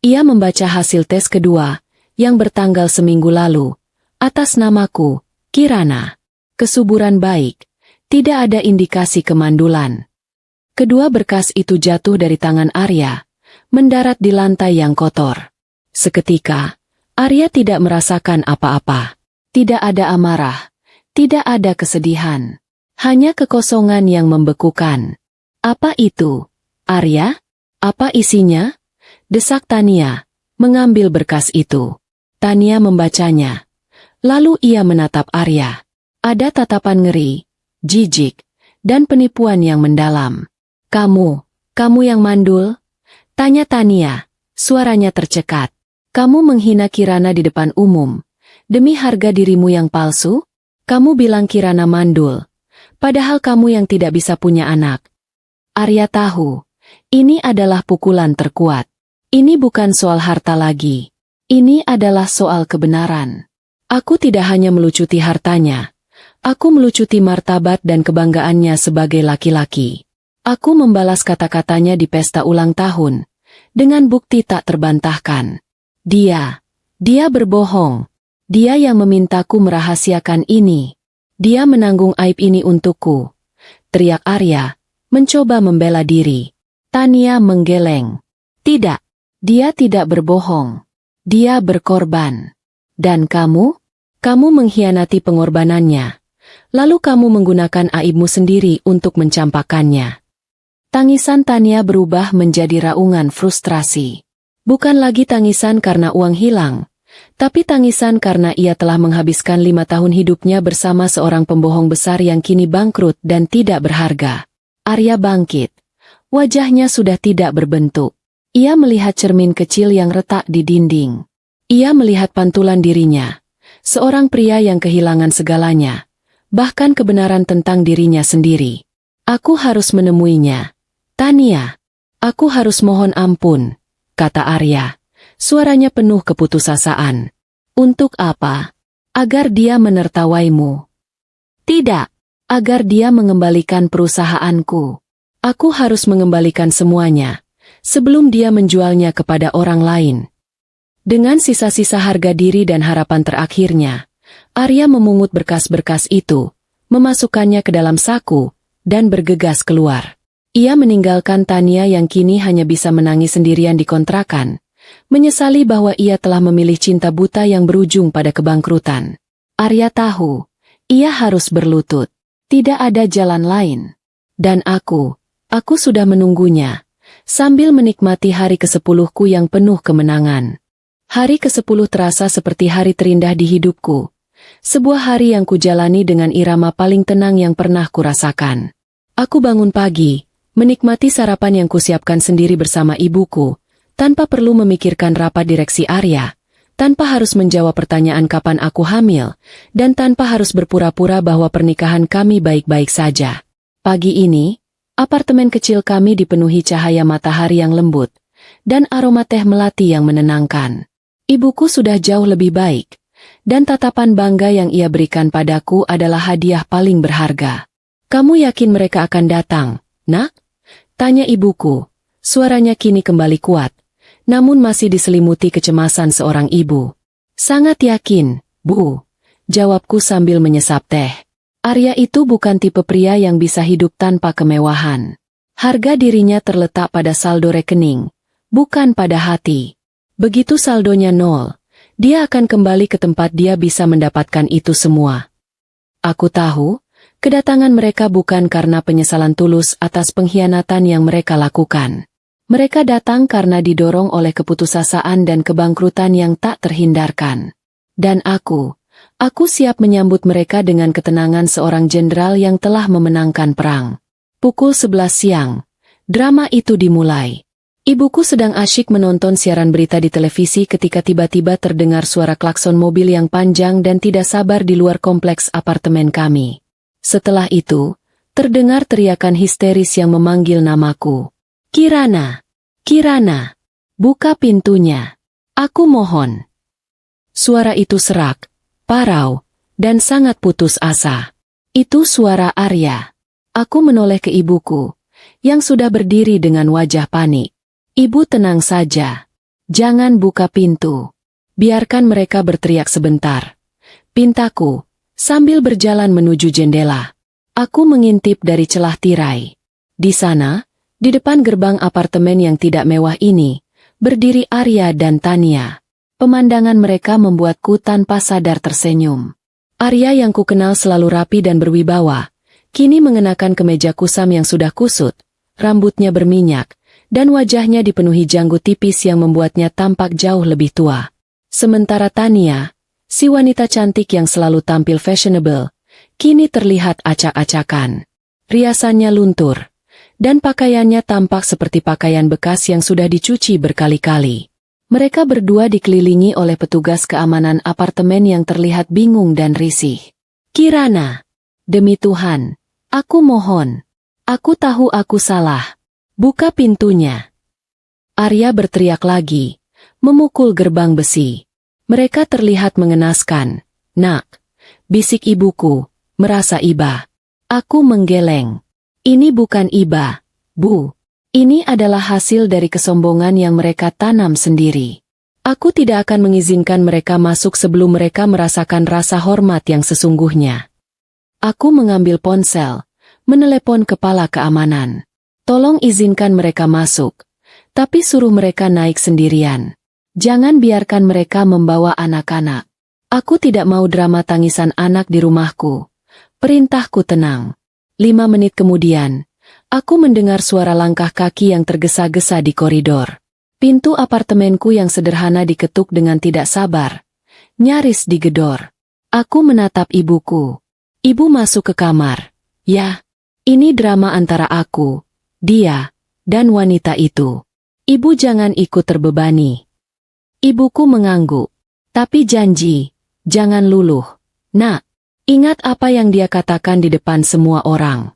Ia membaca hasil tes kedua, yang bertanggal seminggu lalu, atas namaku, Kirana. Kesuburan baik, tidak ada indikasi kemandulan. Kedua berkas itu jatuh dari tangan Arya, mendarat di lantai yang kotor. Seketika, Arya tidak merasakan apa-apa. Tidak ada amarah, tidak ada kesedihan. Hanya kekosongan yang membekukan. Apa itu? Arya? Apa isinya? Desak Tania, mengambil berkas itu. Tania membacanya. Lalu ia menatap Arya. Ada tatapan ngeri, jijik, dan penipuan yang mendalam. Kamu yang mandul? Tanya Tania, suaranya tercekat. Kamu menghina Kirana di depan umum. Demi harga dirimu yang palsu? Kamu bilang Kirana mandul. Padahal kamu yang tidak bisa punya anak. Arya tahu. Ini adalah pukulan terkuat. Ini bukan soal harta lagi. Ini adalah soal kebenaran. Aku tidak hanya melucuti hartanya. Aku melucuti martabat dan kebanggaannya sebagai laki-laki. Aku membalas kata-katanya di pesta ulang tahun. Dengan bukti tak terbantahkan. Dia berbohong. Dia yang memintaku merahasiakan ini. Dia menanggung aib ini untukku. Teriak Arya, mencoba membela diri. Tania menggeleng. Tidak, dia tidak berbohong. Dia berkorban. Dan kamu? Kamu mengkhianati pengorbanannya. Lalu kamu menggunakan aibmu sendiri untuk mencampakkannya. Tangisan Tania berubah menjadi raungan frustrasi. Bukan lagi tangisan karena uang hilang, tapi tangisan karena ia telah menghabiskan 5 tahun hidupnya bersama seorang pembohong besar yang kini bangkrut dan tidak berharga. Arya bangkit. Wajahnya sudah tidak berbentuk. Ia melihat cermin kecil yang retak di dinding. Ia melihat pantulan dirinya. Seorang pria yang kehilangan segalanya. Bahkan kebenaran tentang dirinya sendiri. Aku harus menemuinya. Tania. Aku harus mohon ampun, kata Arya. Suaranya penuh keputusasaan. Untuk apa? Agar dia menertawaimu. Tidak. Agar dia mengembalikan perusahaanku. Aku harus mengembalikan semuanya, sebelum dia menjualnya kepada orang lain. Dengan sisa-sisa harga diri dan harapan terakhirnya, Arya memungut berkas-berkas itu, memasukkannya ke dalam saku, dan bergegas keluar. Ia meninggalkan Tania yang kini hanya bisa menangis sendirian di kontrakan, menyesali bahwa ia telah memilih cinta buta yang berujung pada kebangkrutan. Arya tahu, ia harus berlutut. Tidak ada jalan lain. Dan aku sudah menunggunya, sambil menikmati hari ke-10-ku yang penuh kemenangan. Hari ke-10 terasa seperti hari terindah di hidupku. Sebuah hari yang kujalani dengan irama paling tenang yang pernah kurasakan. Aku bangun pagi, menikmati sarapan yang kusiapkan sendiri bersama ibuku, tanpa perlu memikirkan rapat direksi Arya, tanpa harus menjawab pertanyaan kapan aku hamil, dan tanpa harus berpura-pura bahwa pernikahan kami baik-baik saja. Pagi ini, apartemen kecil kami dipenuhi cahaya matahari yang lembut, dan aroma teh melati yang menenangkan. Ibuku sudah jauh lebih baik, dan tatapan bangga yang ia berikan padaku adalah hadiah paling berharga. Kamu yakin mereka akan datang, nak? Tanya ibuku. Suaranya kini kembali kuat, namun masih diselimuti kecemasan seorang ibu. Sangat yakin, Bu. Jawabku sambil menyesap teh. Arya itu bukan tipe pria yang bisa hidup tanpa kemewahan. Harga dirinya terletak pada saldo rekening, bukan pada hati. Begitu saldonya nol, dia akan kembali ke tempat dia bisa mendapatkan itu semua. Aku tahu, kedatangan mereka bukan karena penyesalan tulus atas pengkhianatan yang mereka lakukan. Mereka datang karena didorong oleh keputusasaan dan kebangkrutan yang tak terhindarkan. Dan aku siap menyambut mereka dengan ketenangan seorang jenderal yang telah memenangkan perang. Pukul 11 siang, Drama itu dimulai. Ibuku sedang asyik menonton siaran berita di televisi ketika tiba-tiba terdengar suara klakson mobil yang panjang dan tidak sabar di luar kompleks apartemen kami. Setelah itu, terdengar teriakan histeris yang memanggil namaku. Kirana! Kirana! Buka pintunya! Aku mohon! Suara itu serak, parau, dan sangat putus asa. Itu suara Arya. Aku menoleh ke ibuku, yang sudah berdiri dengan wajah panik. Ibu tenang saja. Jangan buka pintu. Biarkan mereka berteriak sebentar. Pintaku, sambil berjalan menuju jendela. Aku mengintip dari celah tirai. Di sana, di depan gerbang apartemen yang tidak mewah ini, berdiri Arya dan Tania. Pemandangan mereka membuatku tanpa sadar tersenyum. Arya yang kukenal selalu rapi dan berwibawa, kini mengenakan kemeja kusam yang sudah kusut, rambutnya berminyak, dan wajahnya dipenuhi janggut tipis yang membuatnya tampak jauh lebih tua. Sementara Tania, si wanita cantik yang selalu tampil fashionable, kini terlihat acak-acakan. Riasannya luntur, dan pakaiannya tampak seperti pakaian bekas yang sudah dicuci berkali-kali. Mereka berdua dikelilingi oleh petugas keamanan apartemen yang terlihat bingung dan risih. Kirana, demi Tuhan, aku mohon. Aku tahu aku salah. Buka pintunya. Arya berteriak lagi, memukul gerbang besi. Mereka terlihat mengenaskan. Nak, bisik ibuku, merasa iba. Aku menggeleng. Ini bukan iba, Bu. Ini adalah hasil dari kesombongan yang mereka tanam sendiri. Aku tidak akan mengizinkan mereka masuk sebelum mereka merasakan rasa hormat yang sesungguhnya. Aku mengambil ponsel, menelepon kepala keamanan. Tolong izinkan mereka masuk, tapi suruh mereka naik sendirian. Jangan biarkan mereka membawa anak-anak. Aku tidak mau drama tangisan anak di rumahku. Perintahku tenang. 5 menit kemudian, aku mendengar suara langkah kaki yang tergesa-gesa di koridor. Pintu apartemenku yang sederhana diketuk dengan tidak sabar. Nyaris digedor. Aku menatap ibuku. Ibu masuk ke kamar. Ya, ini drama antara aku, dia, dan wanita itu. Ibu jangan ikut terbebani. Ibuku mengangguk. Tapi janji, jangan luluh. Nak, ingat apa yang dia katakan di depan semua orang.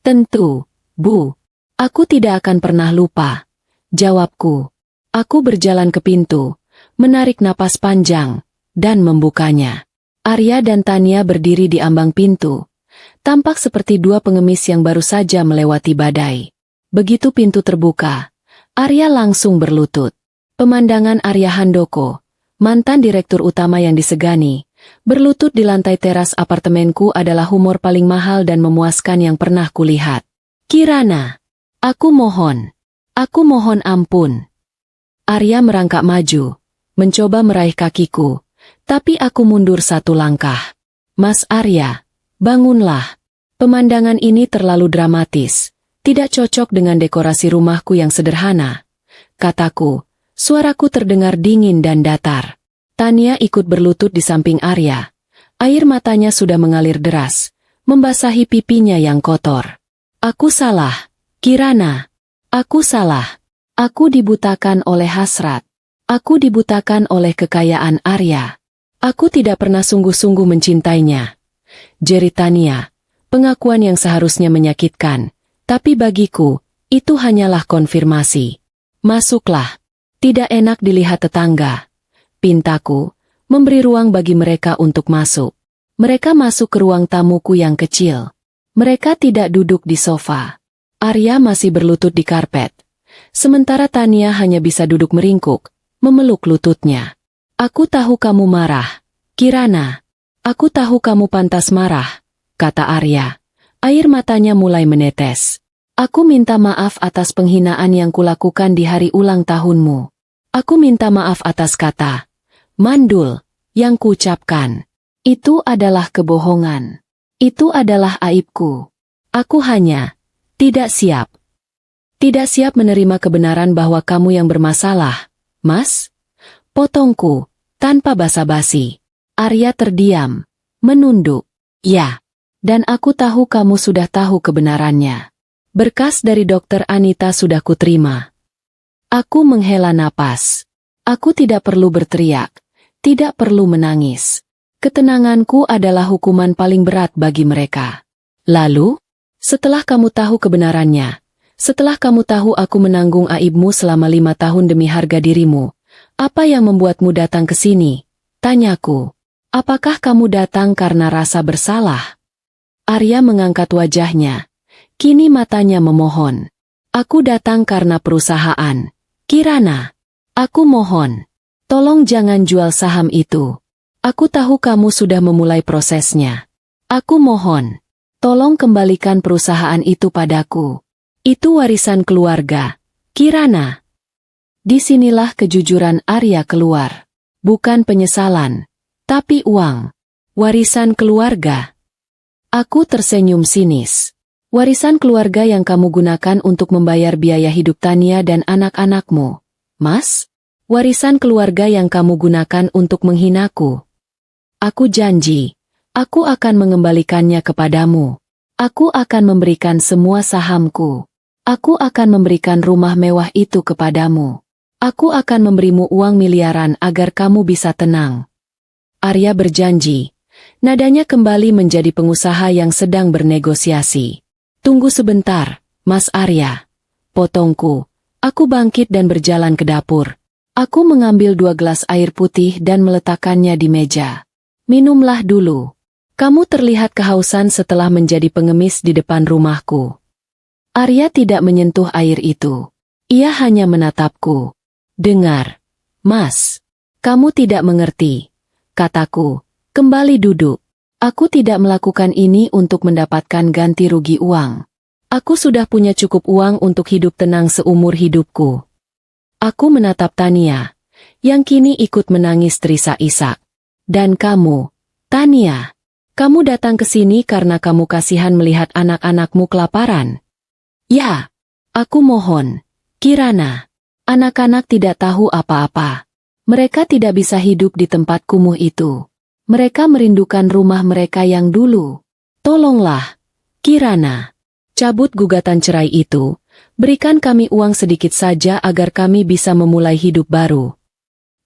Tentu, Bu. Aku tidak akan pernah lupa. Jawabku. Aku berjalan ke pintu, menarik napas panjang, dan membukanya. Arya dan Tania berdiri di ambang pintu. Tampak seperti dua pengemis yang baru saja melewati badai. Begitu pintu terbuka, Arya langsung berlutut. Pemandangan Arya Handoko, mantan direktur utama yang disegani, berlutut di lantai teras apartemenku adalah humor paling mahal dan memuaskan yang pernah kulihat. Kirana, aku mohon ampun. Arya merangkak maju, mencoba meraih kakiku, tapi aku mundur 1 langkah. Mas Arya, bangunlah. Pemandangan ini terlalu dramatis, tidak cocok dengan dekorasi rumahku yang sederhana. Kataku, suaraku terdengar dingin dan datar. Tania ikut berlutut di samping Arya. Air matanya sudah mengalir deras, membasahi pipinya yang kotor. Aku salah, Kirana. Aku salah. Aku dibutakan oleh hasrat. Aku dibutakan oleh kekayaan Arya. Aku tidak pernah sungguh-sungguh mencintainya. Jeri Tania. Pengakuan yang seharusnya menyakitkan, tapi bagiku, itu hanyalah konfirmasi. Masuklah. Tidak enak dilihat tetangga. Pintaku, memberi ruang bagi mereka untuk masuk. Mereka masuk ke ruang tamuku yang kecil. Mereka tidak duduk di sofa. Arya masih berlutut di karpet. Sementara Tania hanya bisa duduk meringkuk, memeluk lututnya. Aku tahu kamu marah, Kirana. Aku tahu kamu pantas marah, kata Arya. Air matanya mulai menetes. Aku minta maaf atas penghinaan yang kulakukan di hari ulang tahunmu. Aku minta maaf atas kata mandul yang kuucapkan. Itu adalah kebohongan. Itu adalah aibku. Aku hanya tidak siap. Tidak siap menerima kebenaran bahwa kamu yang bermasalah, Mas. Potongku, tanpa basa-basi. Arya terdiam, menunduk. Ya, dan aku tahu kamu sudah tahu kebenarannya. Berkas dari Dokter Anita sudah kuterima. Aku menghela napas. Aku tidak perlu berteriak, tidak perlu menangis. Ketenanganku adalah hukuman paling berat bagi mereka. Lalu, setelah kamu tahu kebenarannya, setelah kamu tahu aku menanggung aibmu selama 5 tahun demi harga dirimu, apa yang membuatmu datang ke sini? Tanyaku. Apakah kamu datang karena rasa bersalah? Arya mengangkat wajahnya. Kini matanya memohon. Aku datang karena perusahaan. Kirana, aku mohon. Tolong jangan jual saham itu. Aku tahu kamu sudah memulai prosesnya. Aku mohon. Tolong kembalikan perusahaan itu padaku. Itu warisan keluarga. Kirana. Disinilah kejujuran Arya keluar. Bukan penyesalan. Tapi uang. Warisan keluarga. Aku tersenyum sinis. Warisan keluarga yang kamu gunakan untuk membayar biaya hidup Tania dan anak-anakmu. Mas? Warisan keluarga yang kamu gunakan untuk menghinaku. Aku janji. Aku akan mengembalikannya kepadamu. Aku akan memberikan semua sahamku. Aku akan memberikan rumah mewah itu kepadamu. Aku akan memberimu uang miliaran agar kamu bisa tenang. Arya berjanji. Nadanya kembali menjadi pengusaha yang sedang bernegosiasi. Tunggu sebentar, Mas Arya. Potongku. Aku bangkit dan berjalan ke dapur. Aku mengambil 2 gelas air putih dan meletakkannya di meja. Minumlah dulu. Kamu terlihat kehausan setelah menjadi pengemis di depan rumahku. Arya tidak menyentuh air itu. Ia hanya menatapku. Dengar, Mas. Kamu tidak mengerti. Kataku, kembali duduk. Aku tidak melakukan ini untuk mendapatkan ganti rugi uang. Aku sudah punya cukup uang untuk hidup tenang seumur hidupku. Aku menatap Tania, yang kini ikut menangis terisak-isak. Dan kamu, Tania, kamu datang ke sini karena kamu kasihan melihat anak-anakmu kelaparan. Ya, aku mohon, Kirana. Anak-anak tidak tahu apa-apa. Mereka tidak bisa hidup di tempat kumuh itu. Mereka merindukan rumah mereka yang dulu. Tolonglah, Kirana. Cabut gugatan cerai itu. Berikan kami uang sedikit saja agar kami bisa memulai hidup baru.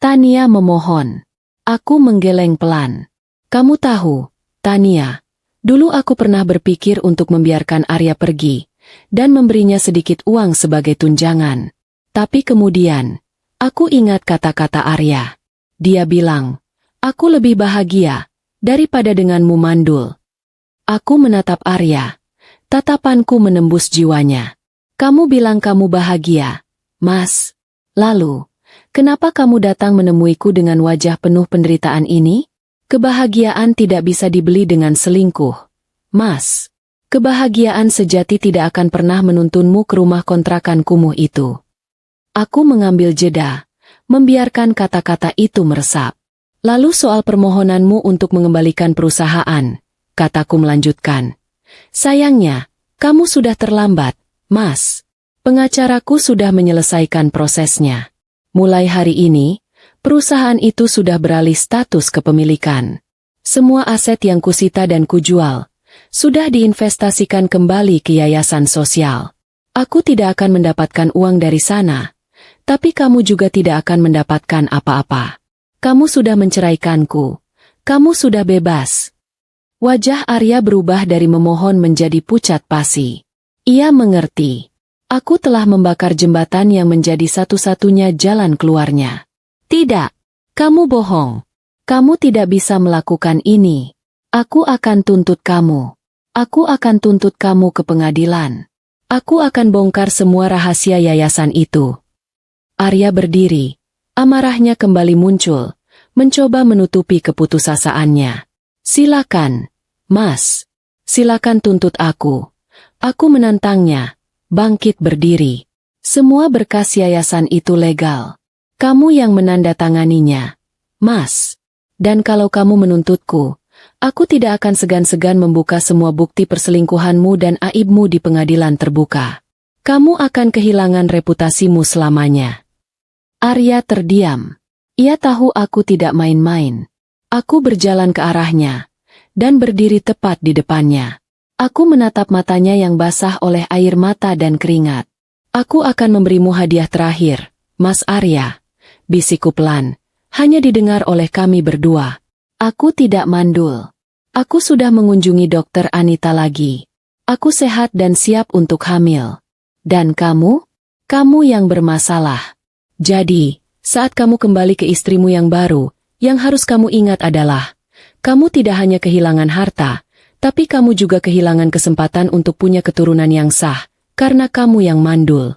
Tania memohon. Aku menggeleng pelan. Kamu tahu, Tania, dulu aku pernah berpikir untuk membiarkan Arya pergi dan memberinya sedikit uang sebagai tunjangan. Tapi kemudian, aku ingat kata-kata Arya. Dia bilang, aku lebih bahagia daripada denganmu mandul. Aku menatap Arya. Tatapanku menembus jiwanya. Kamu bilang kamu bahagia, Mas. Lalu, kenapa kamu datang menemuiku dengan wajah penuh penderitaan ini? Kebahagiaan tidak bisa dibeli dengan selingkuh, Mas. Kebahagiaan sejati tidak akan pernah menuntunmu ke rumah kontrakan kumuh itu. Aku mengambil jeda, membiarkan kata-kata itu meresap. Lalu soal permohonanmu untuk mengembalikan perusahaan, kataku melanjutkan. Sayangnya, kamu sudah terlambat, Mas. Pengacaraku sudah menyelesaikan prosesnya. Mulai hari ini, perusahaan itu sudah beralih status kepemilikan. Semua aset yang kusita dan kujual sudah diinvestasikan kembali ke yayasan sosial. Aku tidak akan mendapatkan uang dari sana. Tapi kamu juga tidak akan mendapatkan apa-apa. Kamu sudah menceraikanku. Kamu sudah bebas. Wajah Arya berubah dari memohon menjadi pucat pasi. Ia mengerti. Aku telah membakar jembatan yang menjadi satu-satunya jalan keluarnya. Tidak. Kamu bohong. Kamu tidak bisa melakukan ini. Aku akan tuntut kamu. Aku akan tuntut kamu ke pengadilan. Aku akan bongkar semua rahasia yayasan itu. Arya berdiri. Amarahnya kembali muncul, mencoba menutupi keputusasaannya. Silakan, Mas. Silakan tuntut aku. Aku menantangnya. Bangkit berdiri. Semua berkas yayasan itu legal. Kamu yang menandatanganinya, Mas. Dan kalau kamu menuntutku, aku tidak akan segan-segan membuka semua bukti perselingkuhanmu dan aibmu di pengadilan terbuka. Kamu akan kehilangan reputasimu selamanya. Arya terdiam. Ia tahu aku tidak main-main. Aku berjalan ke arahnya, dan berdiri tepat di depannya. Aku menatap matanya yang basah oleh air mata dan keringat. Aku akan memberimu hadiah terakhir, Mas Arya. Bisikku pelan, hanya didengar oleh kami berdua. Aku tidak mandul. Aku sudah mengunjungi dokter Anita lagi. Aku sehat dan siap untuk hamil. Dan kamu? Kamu yang bermasalah. Jadi, saat kamu kembali ke istrimu yang baru, yang harus kamu ingat adalah, kamu tidak hanya kehilangan harta, tapi kamu juga kehilangan kesempatan untuk punya keturunan yang sah, karena kamu yang mandul.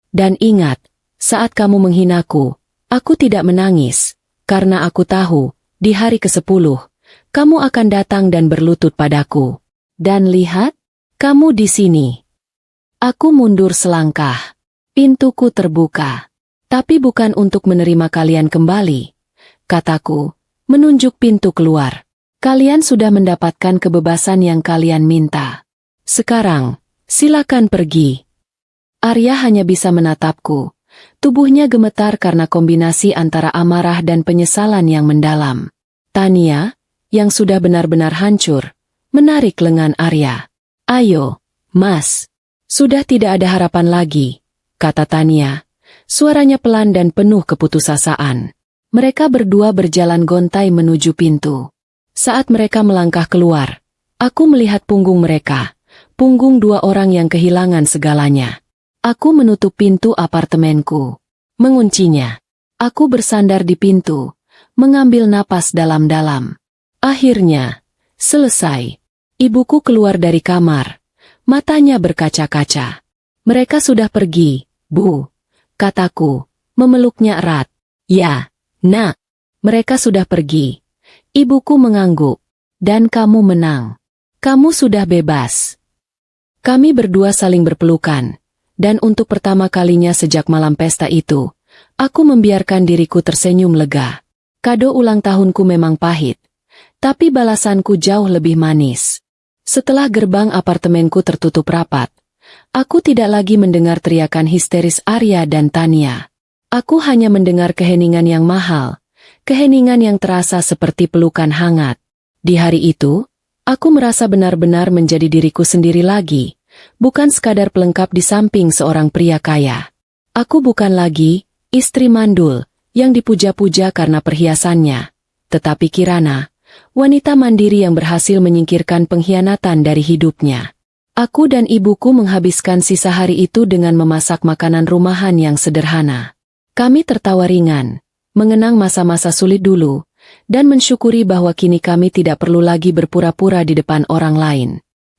Dan ingat, saat kamu menghinaku, aku tidak menangis, karena aku tahu, di hari ke-10, kamu akan datang dan berlutut padaku. Dan lihat, kamu di sini. Aku mundur selangkah. Pintuku terbuka. Tapi bukan untuk menerima kalian kembali. Kataku, menunjuk pintu keluar. Kalian sudah mendapatkan kebebasan yang kalian minta. Sekarang, silakan pergi. Arya hanya bisa menatapku. Tubuhnya gemetar karena kombinasi antara amarah dan penyesalan yang mendalam. Tania, yang sudah benar-benar hancur, menarik lengan Arya. Ayo, Mas. Sudah tidak ada harapan lagi, kata Tania. Suaranya pelan dan penuh keputusasaan. Mereka berdua berjalan gontai menuju pintu. Saat mereka melangkah keluar, aku melihat punggung mereka, punggung dua orang yang kehilangan segalanya. Aku menutup pintu apartemenku, menguncinya. Aku bersandar di pintu, mengambil napas dalam-dalam. Akhirnya, selesai. Ibuku keluar dari kamar, matanya berkaca-kaca. Mereka sudah pergi, Bu, kataku, memeluknya erat. Ya, Nak, mereka sudah pergi. Ibuku mengangguk. Dan kamu menang. Kamu sudah bebas. Kami berdua saling berpelukan. Dan untuk pertama kalinya sejak malam pesta itu, aku membiarkan diriku tersenyum lega. Kado ulang tahunku memang pahit. Tapi balasanku jauh lebih manis. Setelah gerbang apartemenku tertutup rapat, aku tidak lagi mendengar teriakan histeris Arya dan Tania. Aku hanya mendengar keheningan yang mahal. Keheningan yang terasa seperti pelukan hangat. Di hari itu, aku merasa benar-benar menjadi diriku sendiri lagi, bukan sekadar pelengkap di samping seorang pria kaya. Aku bukan lagi istri mandul yang dipuja-puja karena perhiasannya, tetapi Kirana, wanita mandiri yang berhasil menyingkirkan pengkhianatan dari hidupnya. Aku dan ibuku menghabiskan sisa hari itu dengan memasak makanan rumahan yang sederhana. Kami tertawa ringan, mengenang masa-masa sulit dulu, dan mensyukuri bahwa kini kami tidak perlu lagi berpura-pura di depan orang lain.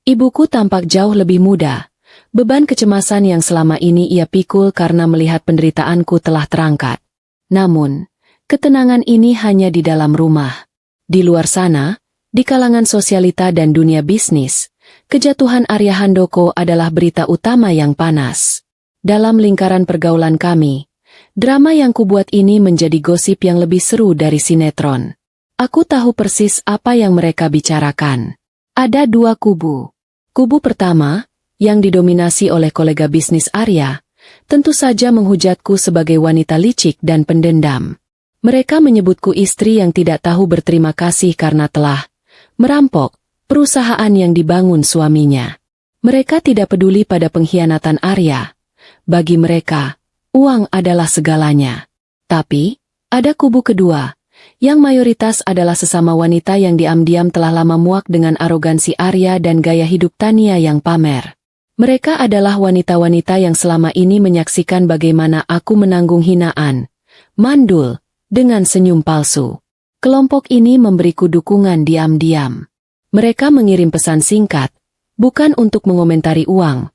Ibuku tampak jauh lebih muda. Beban kecemasan yang selama ini ia pikul karena melihat penderitaanku telah terangkat. Namun, ketenangan ini hanya di dalam rumah. Di luar sana, di kalangan sosialita dan dunia bisnis, kejatuhan Arya Handoko adalah berita utama yang panas. Dalam lingkaran pergaulan kami, drama yang kubuat ini menjadi gosip yang lebih seru dari sinetron. Aku tahu persis apa yang mereka bicarakan. Ada dua kubu. Kubu pertama, yang didominasi oleh kolega bisnis Arya, tentu saja menghujatku sebagai wanita licik dan pendendam. Mereka menyebutku istri yang tidak tahu berterima kasih karena telah merampok perusahaan yang dibangun suaminya. Mereka tidak peduli pada pengkhianatan Arya. Bagi mereka, uang adalah segalanya. Tapi, ada kubu kedua, yang mayoritas adalah sesama wanita yang diam-diam telah lama muak dengan arogansi Arya dan gaya hidup Tania yang pamer. Mereka adalah wanita-wanita yang selama ini menyaksikan bagaimana aku menanggung hinaan, mandul, dengan senyum palsu. Kelompok ini memberiku dukungan diam-diam. Mereka mengirim pesan singkat, bukan untuk mengomentari uang,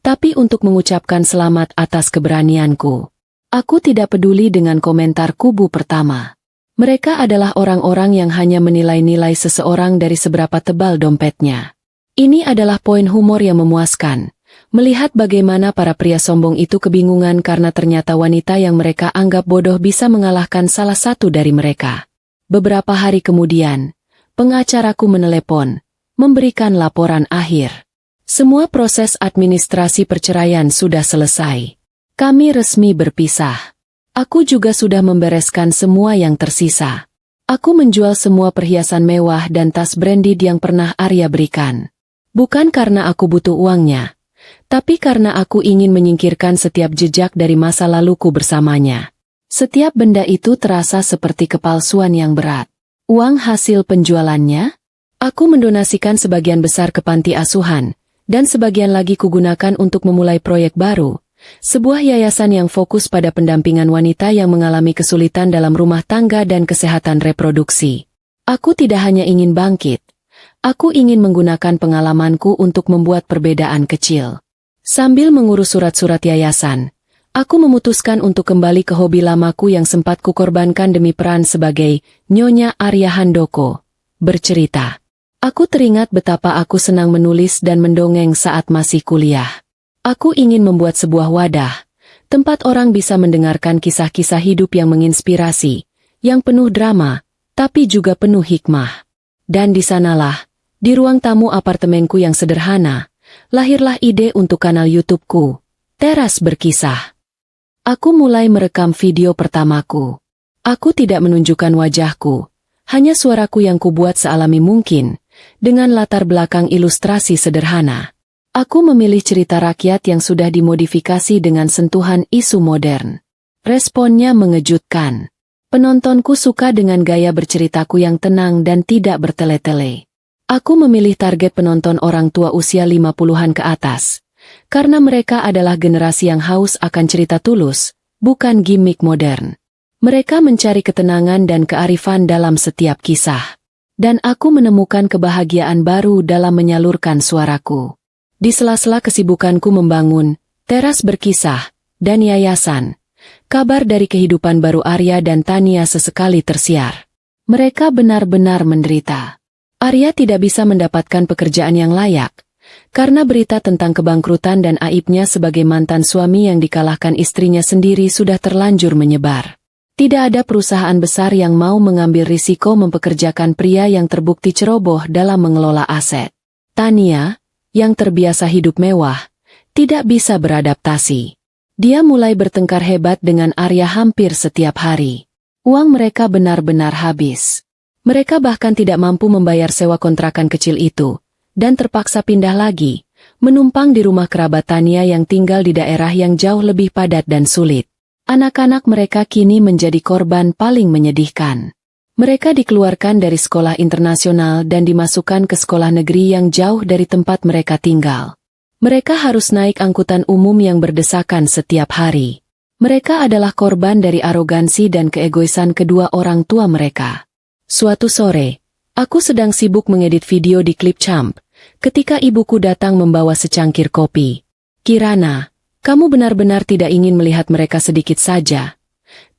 tapi untuk mengucapkan selamat atas keberanianku. Aku tidak peduli dengan komentar kubu pertama. Mereka adalah orang-orang yang hanya menilai-nilai seseorang dari seberapa tebal dompetnya. Ini adalah poin humor yang memuaskan, melihat bagaimana para pria sombong itu kebingungan karena ternyata wanita yang mereka anggap bodoh bisa mengalahkan salah satu dari mereka. Beberapa hari kemudian, pengacaraku menelepon, memberikan laporan akhir. Semua proses administrasi perceraian sudah selesai. Kami resmi berpisah. Aku juga sudah membereskan semua yang tersisa. Aku menjual semua perhiasan mewah dan tas branded yang pernah Arya berikan. Bukan karena aku butuh uangnya, tapi karena aku ingin menyingkirkan setiap jejak dari masa laluku bersamanya. Setiap benda itu terasa seperti kepalsuan yang berat. Uang hasil penjualannya? Aku mendonasikan sebagian besar ke panti asuhan, dan sebagian lagi kugunakan untuk memulai proyek baru. Sebuah yayasan yang fokus pada pendampingan wanita yang mengalami kesulitan dalam rumah tangga dan kesehatan reproduksi. Aku tidak hanya ingin bangkit. Aku ingin menggunakan pengalamanku untuk membuat perbedaan kecil. Sambil mengurus surat-surat yayasan, aku memutuskan untuk kembali ke hobi lamaku yang sempat kukorbankan demi peran sebagai Nyonya Arya Handoko. Bercerita. Aku teringat betapa aku senang menulis dan mendongeng saat masih kuliah. Aku ingin membuat sebuah wadah, tempat orang bisa mendengarkan kisah-kisah hidup yang menginspirasi, yang penuh drama, tapi juga penuh hikmah. Dan di sanalah, di ruang tamu apartemenku yang sederhana, lahirlah ide untuk kanal YouTube-ku, Teras Berkisah. Aku mulai merekam video pertamaku. Aku tidak menunjukkan wajahku, hanya suaraku yang kubuat sealami mungkin, dengan latar belakang ilustrasi sederhana. Aku memilih cerita rakyat yang sudah dimodifikasi dengan sentuhan isu modern. Responnya mengejutkan. Penontonku suka dengan gaya berceritaku yang tenang dan tidak bertele-tele. Aku memilih target penonton orang tua usia 50-an ke atas, karena mereka adalah generasi yang haus akan cerita tulus, bukan gimmick modern. Mereka mencari ketenangan dan kearifan dalam setiap kisah. Dan aku menemukan kebahagiaan baru dalam menyalurkan suaraku. Di sela-sela kesibukanku membangun, Teras Berkisah, dan yayasan, kabar dari kehidupan baru Arya dan Tania sesekali tersiar. Mereka benar-benar menderita. Arya tidak bisa mendapatkan pekerjaan yang layak, karena berita tentang kebangkrutan dan aibnya sebagai mantan suami yang dikalahkan istrinya sendiri sudah terlanjur menyebar. Tidak ada perusahaan besar yang mau mengambil risiko mempekerjakan pria yang terbukti ceroboh dalam mengelola aset. Tania, yang terbiasa hidup mewah, tidak bisa beradaptasi. Dia mulai bertengkar hebat dengan Arya hampir setiap hari. Uang mereka benar-benar habis. Mereka bahkan tidak mampu membayar sewa kontrakan kecil itu, dan terpaksa pindah lagi, menumpang di rumah kerabat Tania yang tinggal di daerah yang jauh lebih padat dan sulit. Anak-anak mereka kini menjadi korban paling menyedihkan. Mereka dikeluarkan dari sekolah internasional dan dimasukkan ke sekolah negeri yang jauh dari tempat mereka tinggal. Mereka harus naik angkutan umum yang berdesakan setiap hari. Mereka adalah korban dari arogansi dan keegoisan kedua orang tua mereka. Suatu sore, aku sedang sibuk mengedit video di Clipchamp, ketika ibuku datang membawa secangkir kopi. "Kirana, kamu benar-benar tidak ingin melihat mereka sedikit saja?"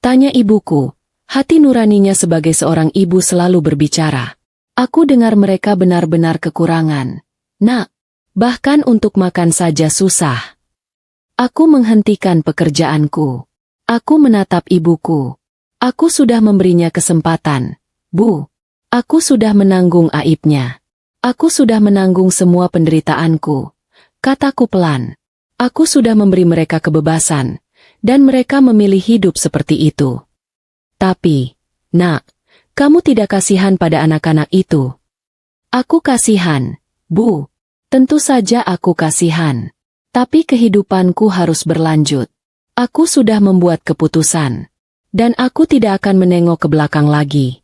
tanya ibuku. Hati nuraninya sebagai seorang ibu selalu berbicara. "Aku dengar mereka benar-benar kekurangan, Nak. Bahkan untuk makan saja susah." Aku menghentikan pekerjaanku. Aku menatap ibuku. "Aku sudah memberinya kesempatan, Bu. Aku sudah menanggung aibnya. Aku sudah menanggung semua penderitaanku," kataku pelan. "Aku sudah memberi mereka kebebasan, dan mereka memilih hidup seperti itu. Tapi, Nak, kamu tidak kasihan pada anak-anak itu?" "Aku kasihan, Bu. Tentu saja aku kasihan. Tapi kehidupanku harus berlanjut. Aku sudah membuat keputusan. Dan aku tidak akan menengok ke belakang lagi."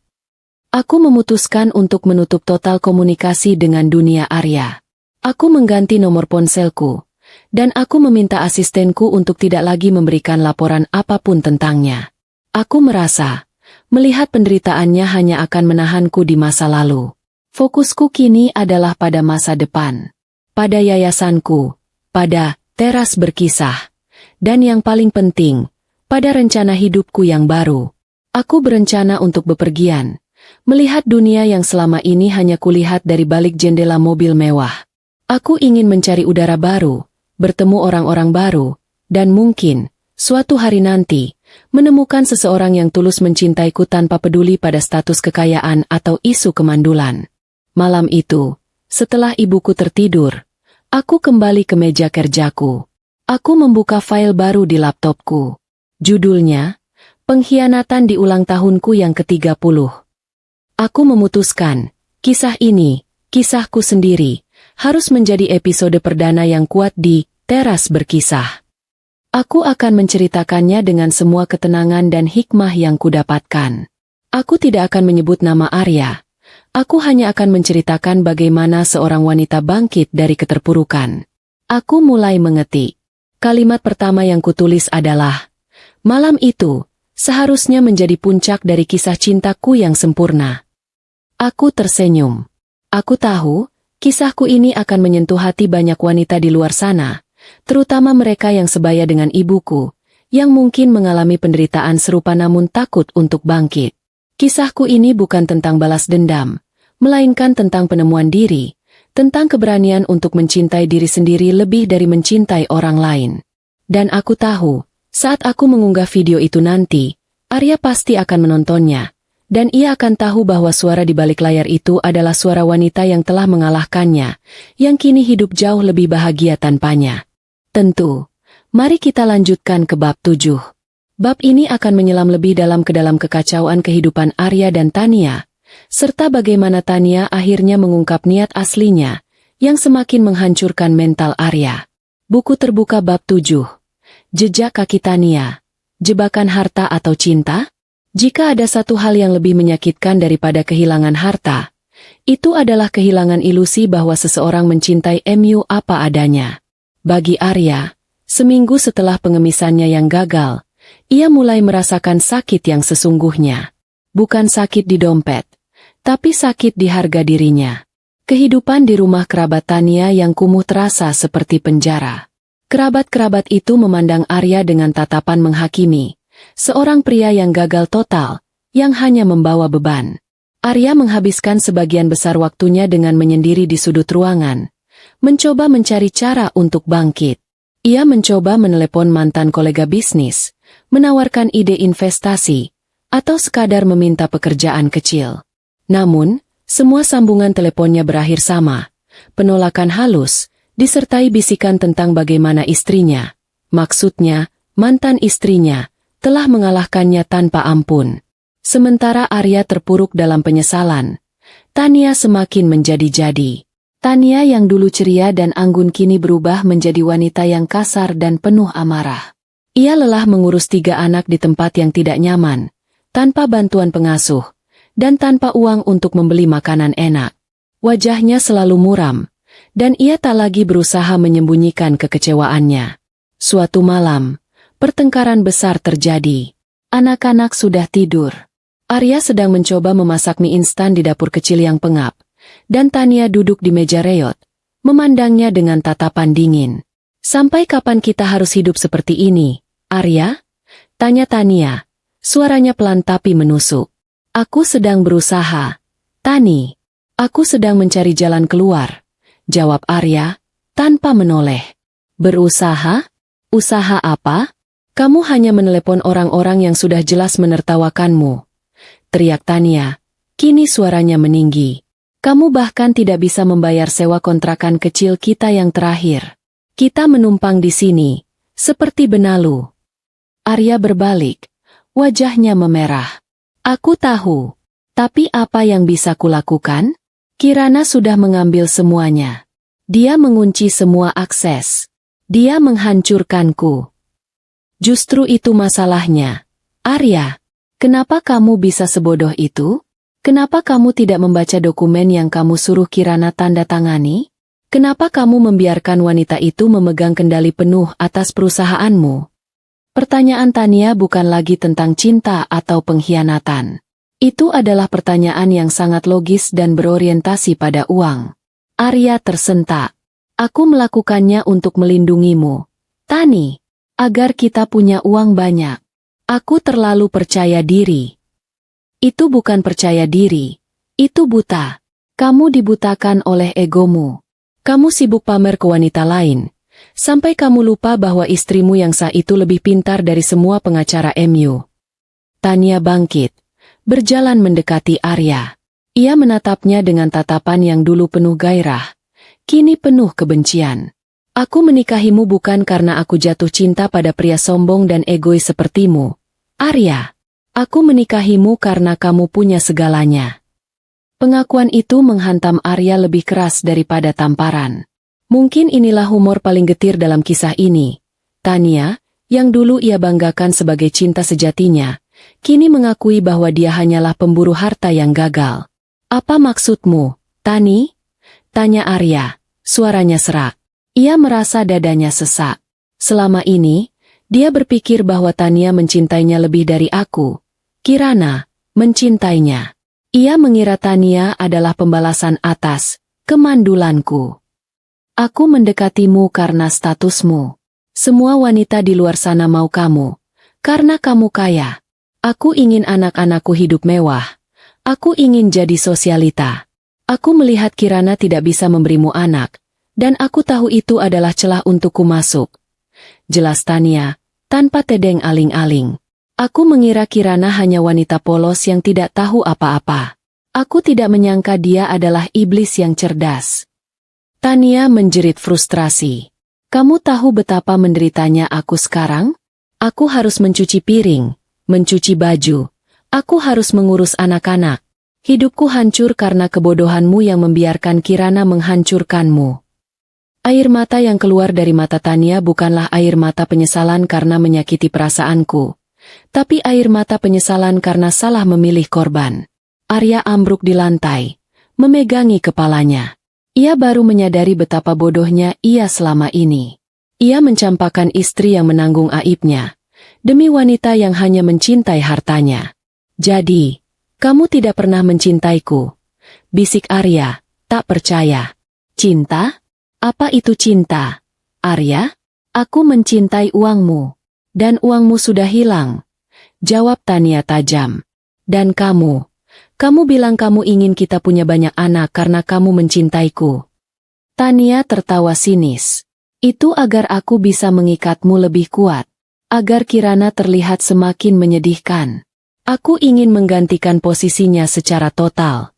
Aku memutuskan untuk menutup total komunikasi dengan dunia Arya. Aku mengganti nomor ponselku, dan aku meminta asistenku untuk tidak lagi memberikan laporan apapun tentangnya. Aku merasa, melihat penderitaannya hanya akan menahanku di masa lalu. Fokusku kini adalah pada masa depan. Pada yayasanku, pada Teras Berkisah, dan yang paling penting, pada rencana hidupku yang baru. Aku berencana untuk bepergian, melihat dunia yang selama ini hanya kulihat dari balik jendela mobil mewah. Aku ingin mencari udara baru, bertemu orang-orang baru, dan mungkin, suatu hari nanti, menemukan seseorang yang tulus mencintaiku tanpa peduli pada status kekayaan atau isu kemandulan. Malam itu, setelah ibuku tertidur, aku kembali ke meja kerjaku. Aku membuka file baru di laptopku. Judulnya, Pengkhianatan di Ulang Tahunku yang ke-30. Aku memutuskan, kisah ini, kisahku sendiri, harus menjadi episode perdana yang kuat di Teras Berkisah. Aku akan menceritakannya dengan semua ketenangan dan hikmah yang kudapatkan. Aku tidak akan menyebut nama Arya. Aku hanya akan menceritakan bagaimana seorang wanita bangkit dari keterpurukan. Aku mulai mengetik. Kalimat pertama yang kutulis adalah, malam itu seharusnya menjadi puncak dari kisah cintaku yang sempurna. Aku tersenyum. Aku tahu, kisahku ini akan menyentuh hati banyak wanita di luar sana, terutama mereka yang sebaya dengan ibuku, yang mungkin mengalami penderitaan serupa namun takut untuk bangkit. Kisahku ini bukan tentang balas dendam, melainkan tentang penemuan diri, tentang keberanian untuk mencintai diri sendiri lebih dari mencintai orang lain. Dan aku tahu, saat aku mengunggah video itu nanti, Arya pasti akan menontonnya, dan ia akan tahu bahwa suara di balik layar itu adalah suara wanita yang telah mengalahkannya, yang kini hidup jauh lebih bahagia tanpanya. Tentu, mari kita lanjutkan ke bab 7. Bab ini akan menyelam lebih dalam ke dalam kekacauan kehidupan Arya dan Tania, serta bagaimana Tania akhirnya mengungkap niat aslinya, yang semakin menghancurkan mental Arya. Buku terbuka bab 7. Jejak kaki Tania. Jebakan harta atau cinta? Jika ada satu hal yang lebih menyakitkan daripada kehilangan harta, itu adalah kehilangan ilusi bahwa seseorang mencintai MU apa adanya. Bagi Arya, seminggu setelah pengemisannya yang gagal, ia mulai merasakan sakit yang sesungguhnya. Bukan sakit di dompet, tapi sakit di harga dirinya. Kehidupan di rumah kerabat Tania yang kumuh terasa seperti penjara. Kerabat-kerabat itu memandang Arya dengan tatapan menghakimi. Seorang pria yang gagal total, yang hanya membawa beban. Arya menghabiskan sebagian besar waktunya dengan menyendiri di sudut ruangan, mencoba mencari cara untuk bangkit. Ia mencoba menelepon mantan kolega bisnis, menawarkan ide investasi, atau sekadar meminta pekerjaan kecil. Namun, semua sambungan teleponnya berakhir sama, penolakan halus, disertai bisikan tentang bagaimana istrinya, maksudnya, mantan istrinya, telah mengalahkannya tanpa ampun. Sementara Arya terpuruk dalam penyesalan, Tania semakin menjadi-jadi. Tania yang dulu ceria dan anggun kini berubah menjadi wanita yang kasar dan penuh amarah. Ia lelah mengurus 3 anak di tempat yang tidak nyaman, tanpa bantuan pengasuh, dan tanpa uang untuk membeli makanan enak. Wajahnya selalu muram, dan ia tak lagi berusaha menyembunyikan kekecewaannya. Suatu malam, pertengkaran besar terjadi. Anak-anak sudah tidur. Arya sedang mencoba memasak mie instan di dapur kecil yang pengap, dan Tania duduk di meja reot, memandangnya dengan tatapan dingin. Sampai kapan kita harus hidup seperti ini, Arya? Tanya Tania. Suaranya pelan tapi menusuk. Aku sedang berusaha. Tani, aku sedang mencari jalan keluar, jawab Arya, tanpa menoleh. Berusaha? Usaha apa? Kamu hanya menelepon orang-orang yang sudah jelas menertawakanmu. Teriak Tania. Kini suaranya meninggi. Kamu bahkan tidak bisa membayar sewa kontrakan kecil kita yang terakhir. Kita menumpang di sini, seperti benalu. Arya berbalik. Wajahnya memerah. Aku tahu. Tapi apa yang bisa kulakukan? Kirana sudah mengambil semuanya. Dia mengunci semua akses. Dia menghancurkanku. Justru itu masalahnya. Arya, kenapa kamu bisa sebodoh itu? Kenapa kamu tidak membaca dokumen yang kamu suruh Kirana tanda tangani? Kenapa kamu membiarkan wanita itu memegang kendali penuh atas perusahaanmu? Pertanyaan Tania bukan lagi tentang cinta atau pengkhianatan. Itu adalah pertanyaan yang sangat logis dan berorientasi pada uang. Arya tersentak. Aku melakukannya untuk melindungimu, Tani. Agar kita punya uang banyak. Aku terlalu percaya diri. Itu bukan percaya diri. Itu buta. Kamu dibutakan oleh egomu. Kamu sibuk pamer ke wanita lain. Sampai kamu lupa bahwa istrimu yang sah itu lebih pintar dari semua pengacara MU. Tania bangkit. Berjalan mendekati Arya. Ia menatapnya dengan tatapan yang dulu penuh gairah. Kini penuh kebencian. Aku menikahimu bukan karena aku jatuh cinta pada pria sombong dan egois sepertimu, Arya. Aku menikahimu karena kamu punya segalanya. Pengakuan itu menghantam Arya lebih keras daripada tamparan. Mungkin inilah humor paling getir dalam kisah ini. Tania, yang dulu ia banggakan sebagai cinta sejatinya, kini mengakui bahwa dia hanyalah pemburu harta yang gagal. "Apa maksudmu, Tani?" tanya Arya, suaranya serak. Ia merasa dadanya sesak. Selama ini, dia berpikir bahwa Tania mencintainya lebih dari aku. Kirana mencintainya. Ia mengira Tania adalah pembalasan atas kemandulanku. "Aku mendekatimu karena statusmu. Semua wanita di luar sana mau kamu. Karena kamu kaya. Aku ingin anak-anakku hidup mewah. Aku ingin jadi sosialita. Aku melihat Kirana tidak bisa memberimu anak, dan aku tahu itu adalah celah untukku masuk." Jelas Tania, tanpa tedeng aling-aling. "Aku mengira Kirana hanya wanita polos yang tidak tahu apa-apa. Aku tidak menyangka dia adalah iblis yang cerdas." Tania menjerit frustrasi. "Kamu tahu betapa menderitanya aku sekarang? Aku harus mencuci piring, mencuci baju. Aku harus mengurus anak-anak. Hidupku hancur karena kebodohanmu yang membiarkan Kirana menghancurkanmu." Air mata yang keluar dari mata Tania bukanlah air mata penyesalan karena menyakiti perasaanku, tapi air mata penyesalan karena salah memilih korban. Arya ambruk di lantai, memegangi kepalanya. Ia baru menyadari betapa bodohnya ia selama ini. Ia mencampakkan istri yang menanggung aibnya, demi wanita yang hanya mencintai hartanya. "Jadi, kamu tidak pernah mencintaiku?" bisik Arya, tak percaya. "Cinta? Apa itu cinta, Arya?" "Aku mencintai uangmu. Dan uangmu sudah hilang," jawab Tania tajam. "Dan kamu bilang kamu ingin kita punya banyak anak karena kamu mencintaiku." Tania tertawa sinis. "Itu agar aku bisa mengikatmu lebih kuat. Agar Kirana terlihat semakin menyedihkan. Aku ingin menggantikan posisinya secara total."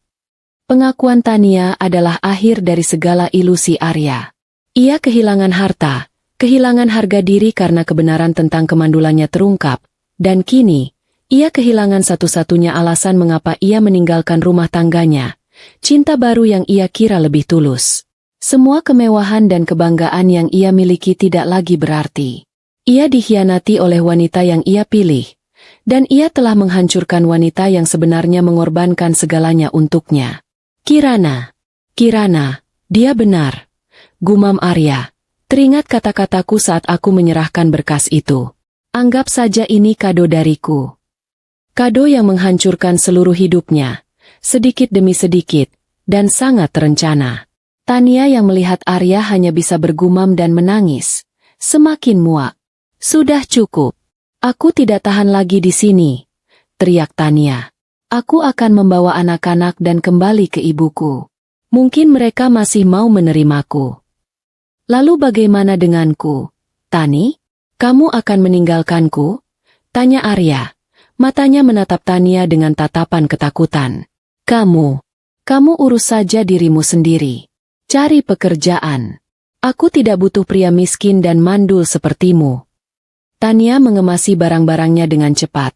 Pengakuan Tania adalah akhir dari segala ilusi Arya. Ia kehilangan harta, kehilangan harga diri karena kebenaran tentang kemandulannya terungkap, dan kini, ia kehilangan satu-satunya alasan mengapa ia meninggalkan rumah tangganya, cinta baru yang ia kira lebih tulus. Semua kemewahan dan kebanggaan yang ia miliki tidak lagi berarti. Ia dikhianati oleh wanita yang ia pilih, dan ia telah menghancurkan wanita yang sebenarnya mengorbankan segalanya untuknya. Kirana, dia benar," gumam Arya. "Teringat kata-kataku saat aku menyerahkan berkas itu. Anggap saja ini kado dariku." Kado yang menghancurkan seluruh hidupnya, sedikit demi sedikit, dan sangat terencana. Tania yang melihat Arya hanya bisa bergumam dan menangis, semakin muak. "Sudah cukup. Aku tidak tahan lagi di sini," teriak Tania. "Aku akan membawa anak-anak dan kembali ke ibuku. Mungkin mereka masih mau menerimaku." "Lalu bagaimana denganku, Tani? Kamu akan meninggalkanku?" tanya Arya. Matanya menatap Tania dengan tatapan ketakutan. Kamu urus saja dirimu sendiri. Cari pekerjaan. Aku tidak butuh pria miskin dan mandul sepertimu." Tania mengemasi barang-barangnya dengan cepat,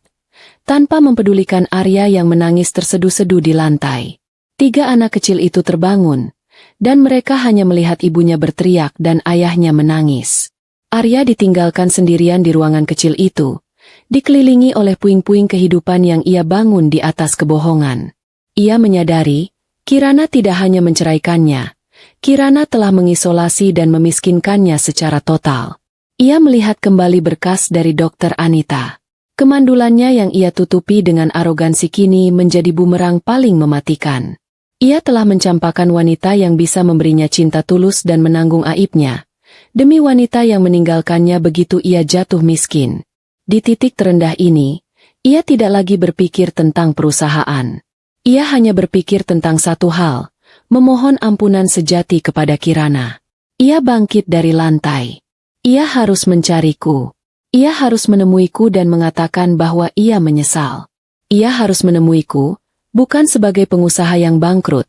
tanpa mempedulikan Arya yang menangis terseduh-seduh di lantai. 3 anak kecil itu terbangun, dan mereka hanya melihat ibunya berteriak dan ayahnya menangis. Arya ditinggalkan sendirian di ruangan kecil itu, dikelilingi oleh puing-puing kehidupan yang ia bangun di atas kebohongan. Ia menyadari, Kirana tidak hanya menceraikannya, Kirana telah mengisolasi dan memiskinkannya secara total. Ia melihat kembali berkas dari Dokter Anita. Kemandulannya yang ia tutupi dengan arogansi kini menjadi bumerang paling mematikan. Ia telah mencampakkan wanita yang bisa memberinya cinta tulus dan menanggung aibnya, demi wanita yang meninggalkannya begitu ia jatuh miskin. Di titik terendah ini, ia tidak lagi berpikir tentang perusahaan. Ia hanya berpikir tentang satu hal, memohon ampunan sejati kepada Kirana. Ia bangkit dari lantai. Ia harus mencariku. Ia harus menemuiku dan mengatakan bahwa ia menyesal. Ia harus menemuiku, bukan sebagai pengusaha yang bangkrut,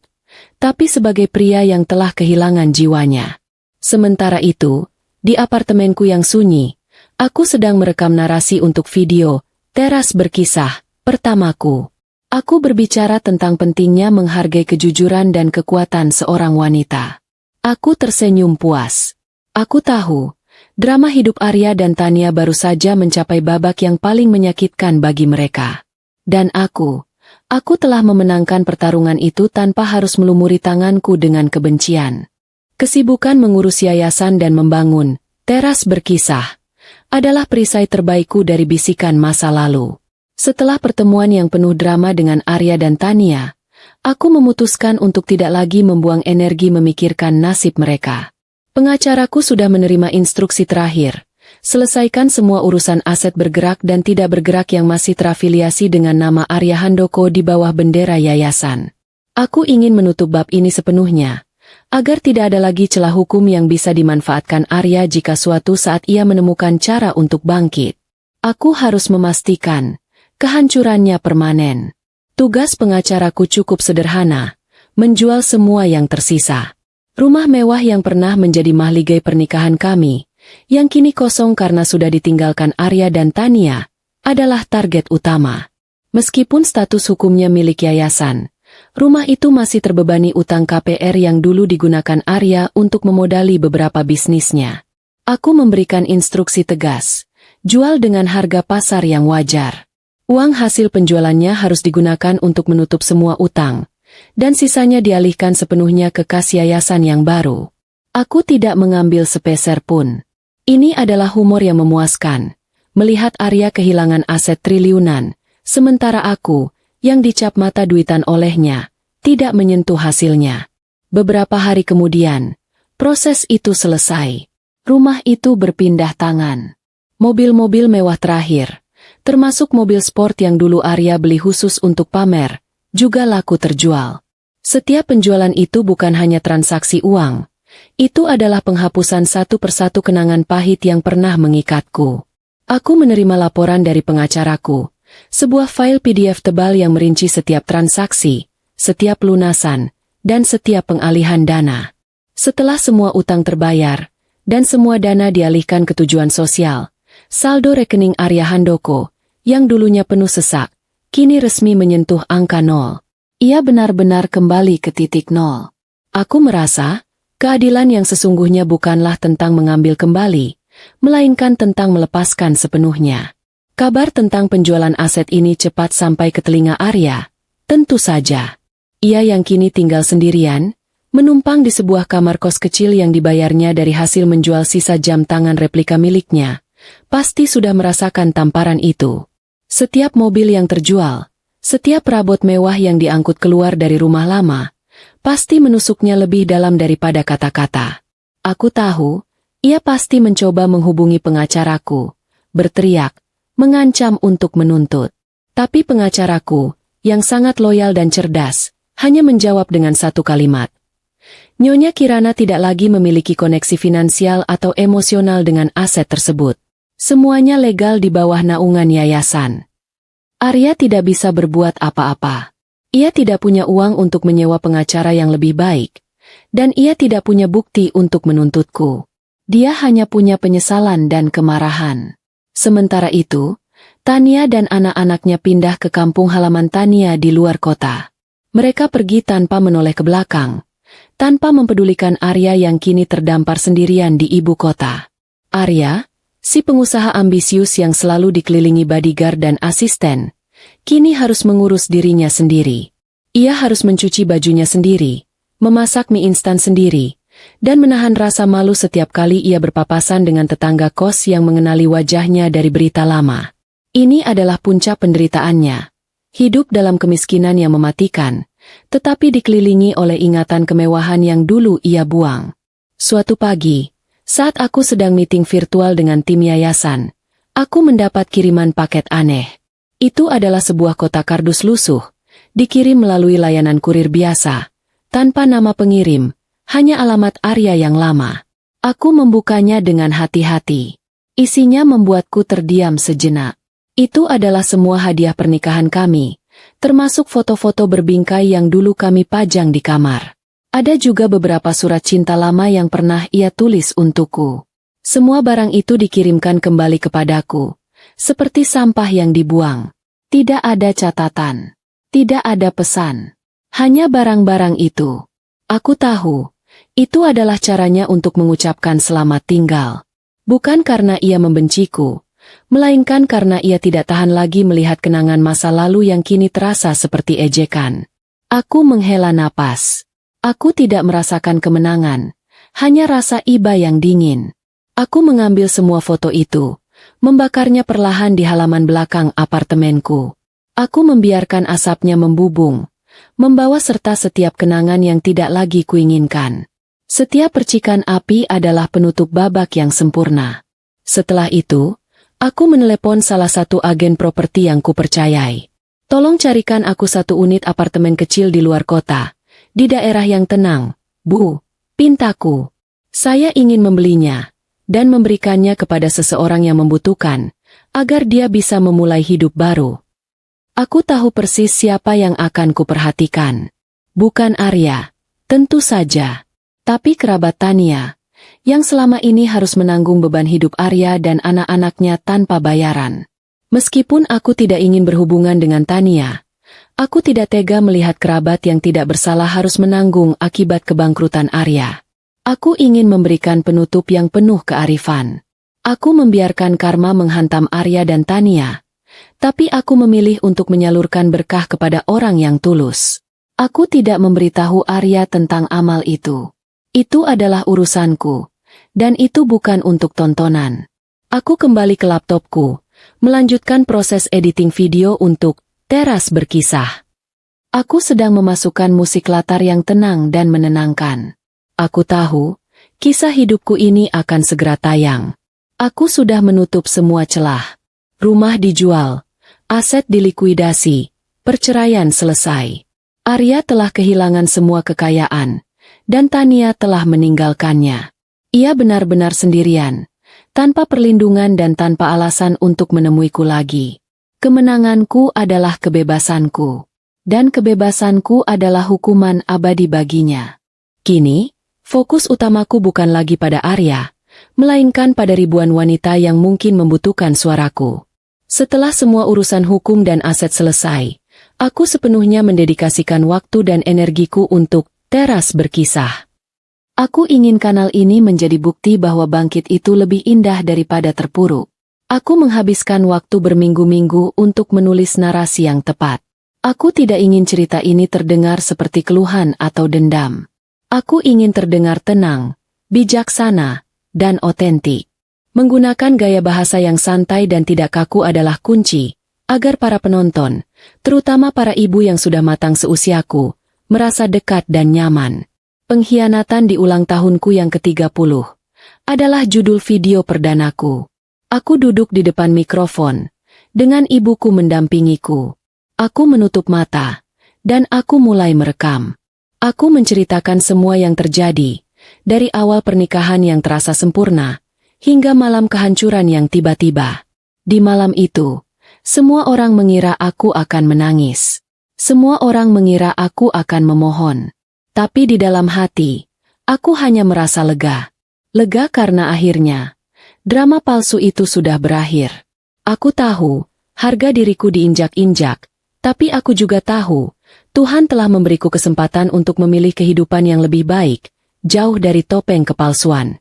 tapi sebagai pria yang telah kehilangan jiwanya. Sementara itu, di apartemenku yang sunyi, aku sedang merekam narasi untuk video Teras Berkisah pertamaku. Aku berbicara tentang pentingnya menghargai kejujuran dan kekuatan seorang wanita. Aku tersenyum puas. Aku tahu, drama hidup Arya dan Tania baru saja mencapai babak yang paling menyakitkan bagi mereka. Dan aku telah memenangkan pertarungan itu tanpa harus melumuri tanganku dengan kebencian. Kesibukan mengurus yayasan dan membangun teras berkisah adalah perisai terbaikku dari bisikan masa lalu. Setelah pertemuan yang penuh drama dengan Arya dan Tania, aku memutuskan untuk tidak lagi membuang energi memikirkan nasib mereka. Pengacaraku sudah menerima instruksi terakhir. Selesaikan semua urusan aset bergerak dan tidak bergerak yang masih terafiliasi dengan nama Arya Handoko di bawah bendera yayasan. Aku ingin menutup bab ini sepenuhnya, agar tidak ada lagi celah hukum yang bisa dimanfaatkan Arya jika suatu saat ia menemukan cara untuk bangkit. Aku harus memastikan kehancurannya permanen. Tugas pengacaraku cukup sederhana, menjual semua yang tersisa. Rumah mewah yang pernah menjadi mahligai pernikahan kami, yang kini kosong karena sudah ditinggalkan Arya dan Tania, adalah target utama. Meskipun status hukumnya milik yayasan, rumah itu masih terbebani utang KPR yang dulu digunakan Arya untuk memodali beberapa bisnisnya. Aku memberikan instruksi tegas, jual dengan harga pasar yang wajar. Uang hasil penjualannya harus digunakan untuk menutup semua utang, dan sisanya dialihkan sepenuhnya ke kas yayasan yang baru. Aku tidak mengambil sepeser pun. Ini adalah humor yang memuaskan, melihat Arya kehilangan aset triliunan, sementara aku, yang dicap mata duitan olehnya, tidak menyentuh hasilnya. Beberapa hari kemudian, proses itu selesai. Rumah itu berpindah tangan. Mobil-mobil mewah terakhir, termasuk mobil sport yang dulu Arya beli khusus untuk pamer, juga laku terjual. Setiap penjualan itu bukan hanya transaksi uang, itu adalah penghapusan satu persatu kenangan pahit yang pernah mengikatku. Aku menerima laporan dari pengacaraku, sebuah file PDF tebal yang merinci setiap transaksi, setiap lunasan, dan setiap pengalihan dana. Setelah semua utang terbayar, dan semua dana dialihkan ke tujuan sosial, saldo rekening Arya Handoko, yang dulunya penuh sesak, kini resmi menyentuh angka 0. Ia benar-benar kembali ke titik 0. Aku merasa, keadilan yang sesungguhnya bukanlah tentang mengambil kembali, melainkan tentang melepaskan sepenuhnya. Kabar tentang penjualan aset ini cepat sampai ke telinga Arya. Tentu saja. Ia yang kini tinggal sendirian, menumpang di sebuah kamar kos kecil yang dibayarnya dari hasil menjual sisa jam tangan replika miliknya, pasti sudah merasakan tamparan itu. Setiap mobil yang terjual, setiap perabot mewah yang diangkut keluar dari rumah lama, pasti menusuknya lebih dalam daripada kata-kata. Aku tahu, ia pasti mencoba menghubungi pengacaraku, berteriak, mengancam untuk menuntut. Tapi pengacaraku, yang sangat loyal dan cerdas, hanya menjawab dengan satu kalimat. Nyonya Kirana tidak lagi memiliki koneksi finansial atau emosional dengan aset tersebut. Semuanya legal di bawah naungan yayasan. Arya tidak bisa berbuat apa-apa. Ia tidak punya uang untuk menyewa pengacara yang lebih baik, dan ia tidak punya bukti untuk menuntutku. Dia hanya punya penyesalan dan kemarahan. Sementara itu, Tania dan anak-anaknya pindah ke kampung halaman Tania di luar kota. Mereka pergi tanpa menoleh ke belakang, tanpa mempedulikan Arya yang kini terdampar sendirian di ibu kota. Arya, si pengusaha ambisius yang selalu dikelilingi bodyguard dan asisten, kini harus mengurus dirinya sendiri. Ia harus mencuci bajunya sendiri, memasak mie instan sendiri, dan menahan rasa malu setiap kali ia berpapasan dengan tetangga kos yang mengenali wajahnya dari berita lama. Ini adalah puncak penderitaannya. Hidup dalam kemiskinan yang mematikan, tetapi dikelilingi oleh ingatan kemewahan yang dulu ia buang. Suatu pagi, saat aku sedang meeting virtual dengan tim yayasan, aku mendapat kiriman paket aneh. Itu adalah sebuah kotak kardus lusuh, dikirim melalui layanan kurir biasa, tanpa nama pengirim, hanya alamat Arya yang lama. Aku membukanya dengan hati-hati. Isinya membuatku terdiam sejenak. Itu adalah semua hadiah pernikahan kami, termasuk foto-foto berbingkai yang dulu kami pajang di kamar. Ada juga beberapa surat cinta lama yang pernah ia tulis untukku. Semua barang itu dikirimkan kembali kepadaku, seperti sampah yang dibuang. Tidak ada catatan. Tidak ada pesan. Hanya barang-barang itu. Aku tahu, itu adalah caranya untuk mengucapkan selamat tinggal. Bukan karena ia membenciku, melainkan karena ia tidak tahan lagi melihat kenangan masa lalu yang kini terasa seperti ejekan. Aku menghela napas. Aku tidak merasakan kemenangan, hanya rasa iba yang dingin. Aku mengambil semua foto itu, membakarnya perlahan di halaman belakang apartemenku. Aku membiarkan asapnya membubung, membawa serta setiap kenangan yang tidak lagi kuinginkan. Setiap percikan api adalah penutup babak yang sempurna. Setelah itu, aku menelepon salah satu agen properti yang kupercayai. Tolong carikan aku satu unit apartemen kecil di luar kota, di daerah yang tenang. Bu, pintaku. Saya ingin membelinya, dan memberikannya kepada seseorang yang membutuhkan, agar dia bisa memulai hidup baru. Aku tahu persis siapa yang akan kuperhatikan. Bukan Arya, tentu saja. Tapi kerabat Tania, yang selama ini harus menanggung beban hidup Arya dan anak-anaknya tanpa bayaran. Meskipun aku tidak ingin berhubungan dengan Tania, aku tidak tega melihat kerabat yang tidak bersalah harus menanggung akibat kebangkrutan Arya. Aku ingin memberikan penutup yang penuh kearifan. Aku membiarkan karma menghantam Arya dan Tania, tapi aku memilih untuk menyalurkan berkah kepada orang yang tulus. Aku tidak memberitahu Arya tentang amal itu. Itu adalah urusanku, dan itu bukan untuk tontonan. Aku kembali ke laptopku, melanjutkan proses editing video untuk Teras Berkisah. Aku sedang memasukkan musik latar yang tenang dan menenangkan. Aku tahu, kisah hidupku ini akan segera tayang. Aku sudah menutup semua celah. Rumah dijual, aset dilikuidasi, perceraian selesai. Arya telah kehilangan semua kekayaan, dan Tania telah meninggalkannya. Ia benar-benar sendirian, tanpa perlindungan dan tanpa alasan untuk menemuiku lagi. Kemenanganku adalah kebebasanku, dan kebebasanku adalah hukuman abadi baginya. Kini, fokus utamaku bukan lagi pada Arya, melainkan pada ribuan wanita yang mungkin membutuhkan suaraku. Setelah semua urusan hukum dan aset selesai, aku sepenuhnya mendedikasikan waktu dan energiku untuk Teras Berkisah. Aku ingin kanal ini menjadi bukti bahwa bangkit itu lebih indah daripada terpuruk. Aku menghabiskan waktu berminggu-minggu untuk menulis narasi yang tepat. Aku tidak ingin cerita ini terdengar seperti keluhan atau dendam. Aku ingin terdengar tenang, bijaksana, dan otentik. Menggunakan gaya bahasa yang santai dan tidak kaku adalah kunci, agar para penonton, terutama para ibu yang sudah matang seusiaku, merasa dekat dan nyaman. Pengkhianatan di ulang tahunku yang ke-30 adalah judul video perdanaku. Aku duduk di depan mikrofon, dengan ibuku mendampingiku. Aku menutup mata, dan aku mulai merekam. Aku menceritakan semua yang terjadi, dari awal pernikahan yang terasa sempurna, hingga malam kehancuran yang tiba-tiba. Di malam itu, semua orang mengira aku akan menangis. Semua orang mengira aku akan memohon. Tapi di dalam hati, aku hanya merasa lega. Lega karena akhirnya, drama palsu itu sudah berakhir. Aku tahu, harga diriku diinjak-injak, tapi aku juga tahu, Tuhan telah memberiku kesempatan untuk memilih kehidupan yang lebih baik, jauh dari topeng kepalsuan.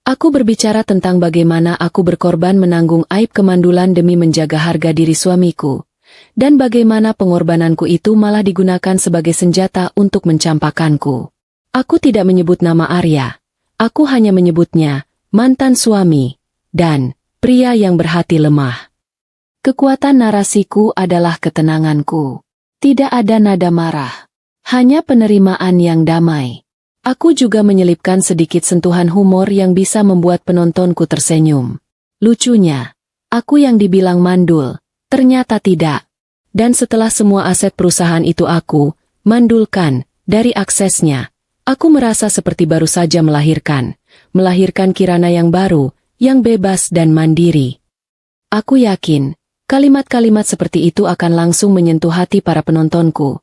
Aku berbicara tentang bagaimana aku berkorban menanggung aib kemandulan demi menjaga harga diri suamiku. Dan bagaimana pengorbananku itu malah digunakan sebagai senjata untuk mencampakkanku. Aku tidak menyebut nama Arya. Aku hanya menyebutnya mantan suami dan pria yang berhati lemah. Kekuatan narasiku adalah ketenanganku. Tidak ada nada marah, hanya penerimaan yang damai. Aku juga menyelipkan sedikit sentuhan humor yang bisa membuat penontonku tersenyum. Lucunya, aku yang dibilang mandul, ternyata tidak. Dan setelah semua aset perusahaan itu aku mandulkan dari aksesnya, aku merasa seperti baru saja melahirkan Kirana yang baru, yang bebas dan mandiri. Aku yakin, kalimat-kalimat seperti itu akan langsung menyentuh hati para penontonku,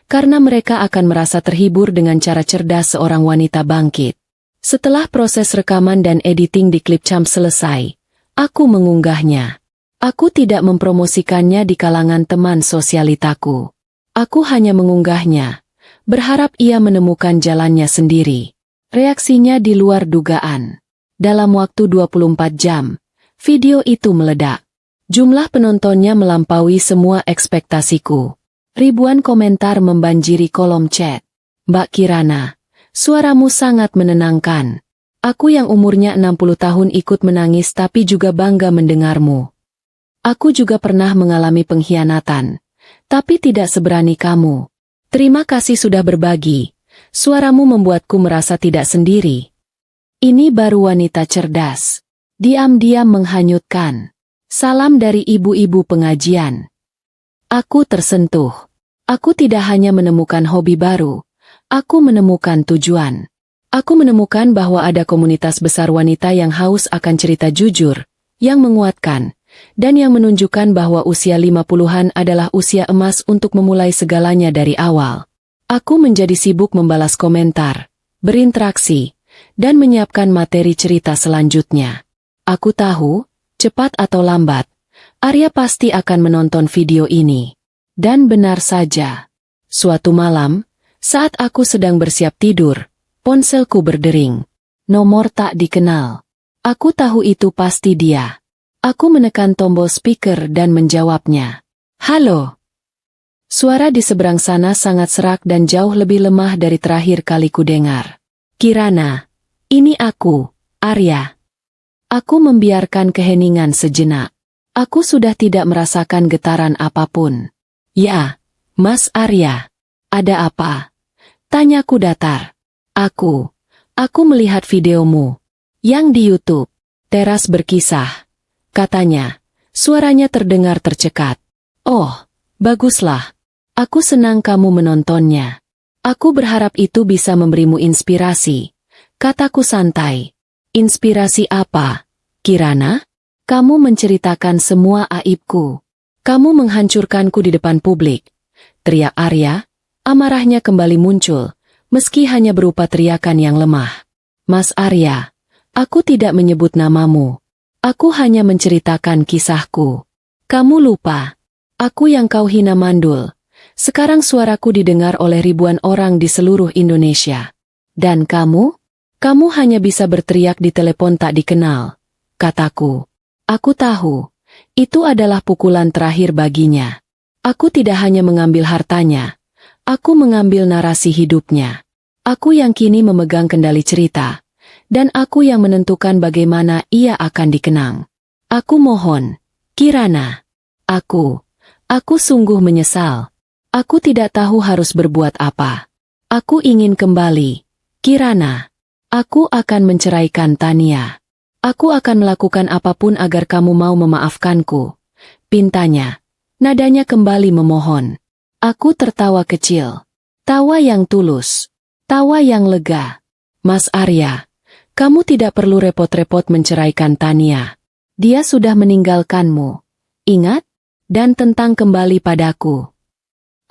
karena mereka akan merasa terhibur dengan cara cerdas seorang wanita bangkit. Setelah proses rekaman dan editing di Clipchamp selesai, aku mengunggahnya. Aku tidak mempromosikannya di kalangan teman sosialitaku. Aku hanya mengunggahnya, berharap ia menemukan jalannya sendiri. Reaksinya di luar dugaan. Dalam waktu 24 jam, video itu meledak. Jumlah penontonnya melampaui semua ekspektasiku. Ribuan komentar membanjiri kolom chat. Mbak Kirana, suaramu sangat menenangkan. Aku yang umurnya 60 tahun ikut menangis tapi juga bangga mendengarmu. Aku juga pernah mengalami pengkhianatan, tapi tidak seberani kamu. Terima kasih sudah berbagi. Suaramu membuatku merasa tidak sendiri. Ini baru wanita cerdas. Diam-diam menghanyutkan. Salam dari ibu-ibu pengajian. Aku tersentuh. Aku tidak hanya menemukan hobi baru. Aku menemukan tujuan. Aku menemukan bahwa ada komunitas besar wanita yang haus akan cerita jujur, yang menguatkan, dan yang menunjukkan bahwa usia 50-an adalah usia emas untuk memulai segalanya dari awal. Aku menjadi sibuk membalas komentar, berinteraksi, dan menyiapkan materi cerita selanjutnya. Aku tahu, cepat atau lambat, Arya pasti akan menonton video ini. Dan benar saja. Suatu malam, saat aku sedang bersiap tidur, ponselku berdering. Nomor tak dikenal. Aku tahu itu pasti dia. Aku menekan tombol speaker dan menjawabnya. Halo. Suara di seberang sana sangat serak dan jauh lebih lemah dari terakhir kali ku dengar. Kirana, ini aku, Arya. Aku membiarkan keheningan sejenak. Aku sudah tidak merasakan getaran apapun. Ya, Mas Arya. Ada apa? Tanyaku datar. Aku melihat videomu. Yang di YouTube. Teras berkisah. Katanya, suaranya terdengar tercekat. Oh, baguslah. Aku senang kamu menontonnya. Aku berharap itu bisa memberimu inspirasi. Kataku santai. Inspirasi apa, Kirana? Kamu menceritakan semua aibku. Kamu menghancurkanku di depan publik. Teriak Arya, amarahnya kembali muncul, meski hanya berupa teriakan yang lemah. Mas Arya, aku tidak menyebut namamu. Aku hanya menceritakan kisahku. Kamu lupa. Aku yang kau hina mandul. Sekarang suaraku didengar oleh ribuan orang di seluruh Indonesia. Dan kamu? Kamu hanya bisa berteriak di telepon tak dikenal. Kataku. Aku tahu. Itu adalah pukulan terakhir baginya. Aku tidak hanya mengambil hartanya. Aku mengambil narasi hidupnya. Aku yang kini memegang kendali cerita. Dan aku yang menentukan bagaimana ia akan dikenang. Aku mohon. Kirana. Aku sungguh menyesal. Aku tidak tahu harus berbuat apa. Aku ingin kembali. Kirana. Aku akan menceraikan Tania. Aku akan melakukan apapun agar kamu mau memaafkanku. Pintanya. Nadanya kembali memohon. Aku tertawa kecil. Tawa yang tulus. Tawa yang lega. Mas Arya, kamu tidak perlu repot-repot menceraikan Tania. Dia sudah meninggalkanmu. Ingat? Dan tentang kembali padaku.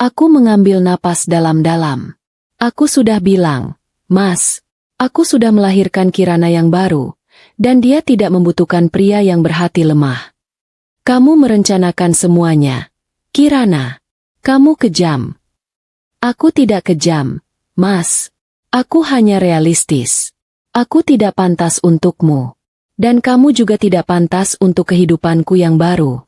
Aku mengambil napas dalam-dalam. Aku sudah bilang, Mas, aku sudah melahirkan Kirana yang baru, dan dia tidak membutuhkan pria yang berhati lemah. Kamu merencanakan semuanya. Kirana, kamu kejam. Aku tidak kejam, Mas. Aku hanya realistis. Aku tidak pantas untukmu. Dan kamu juga tidak pantas untuk kehidupanku yang baru.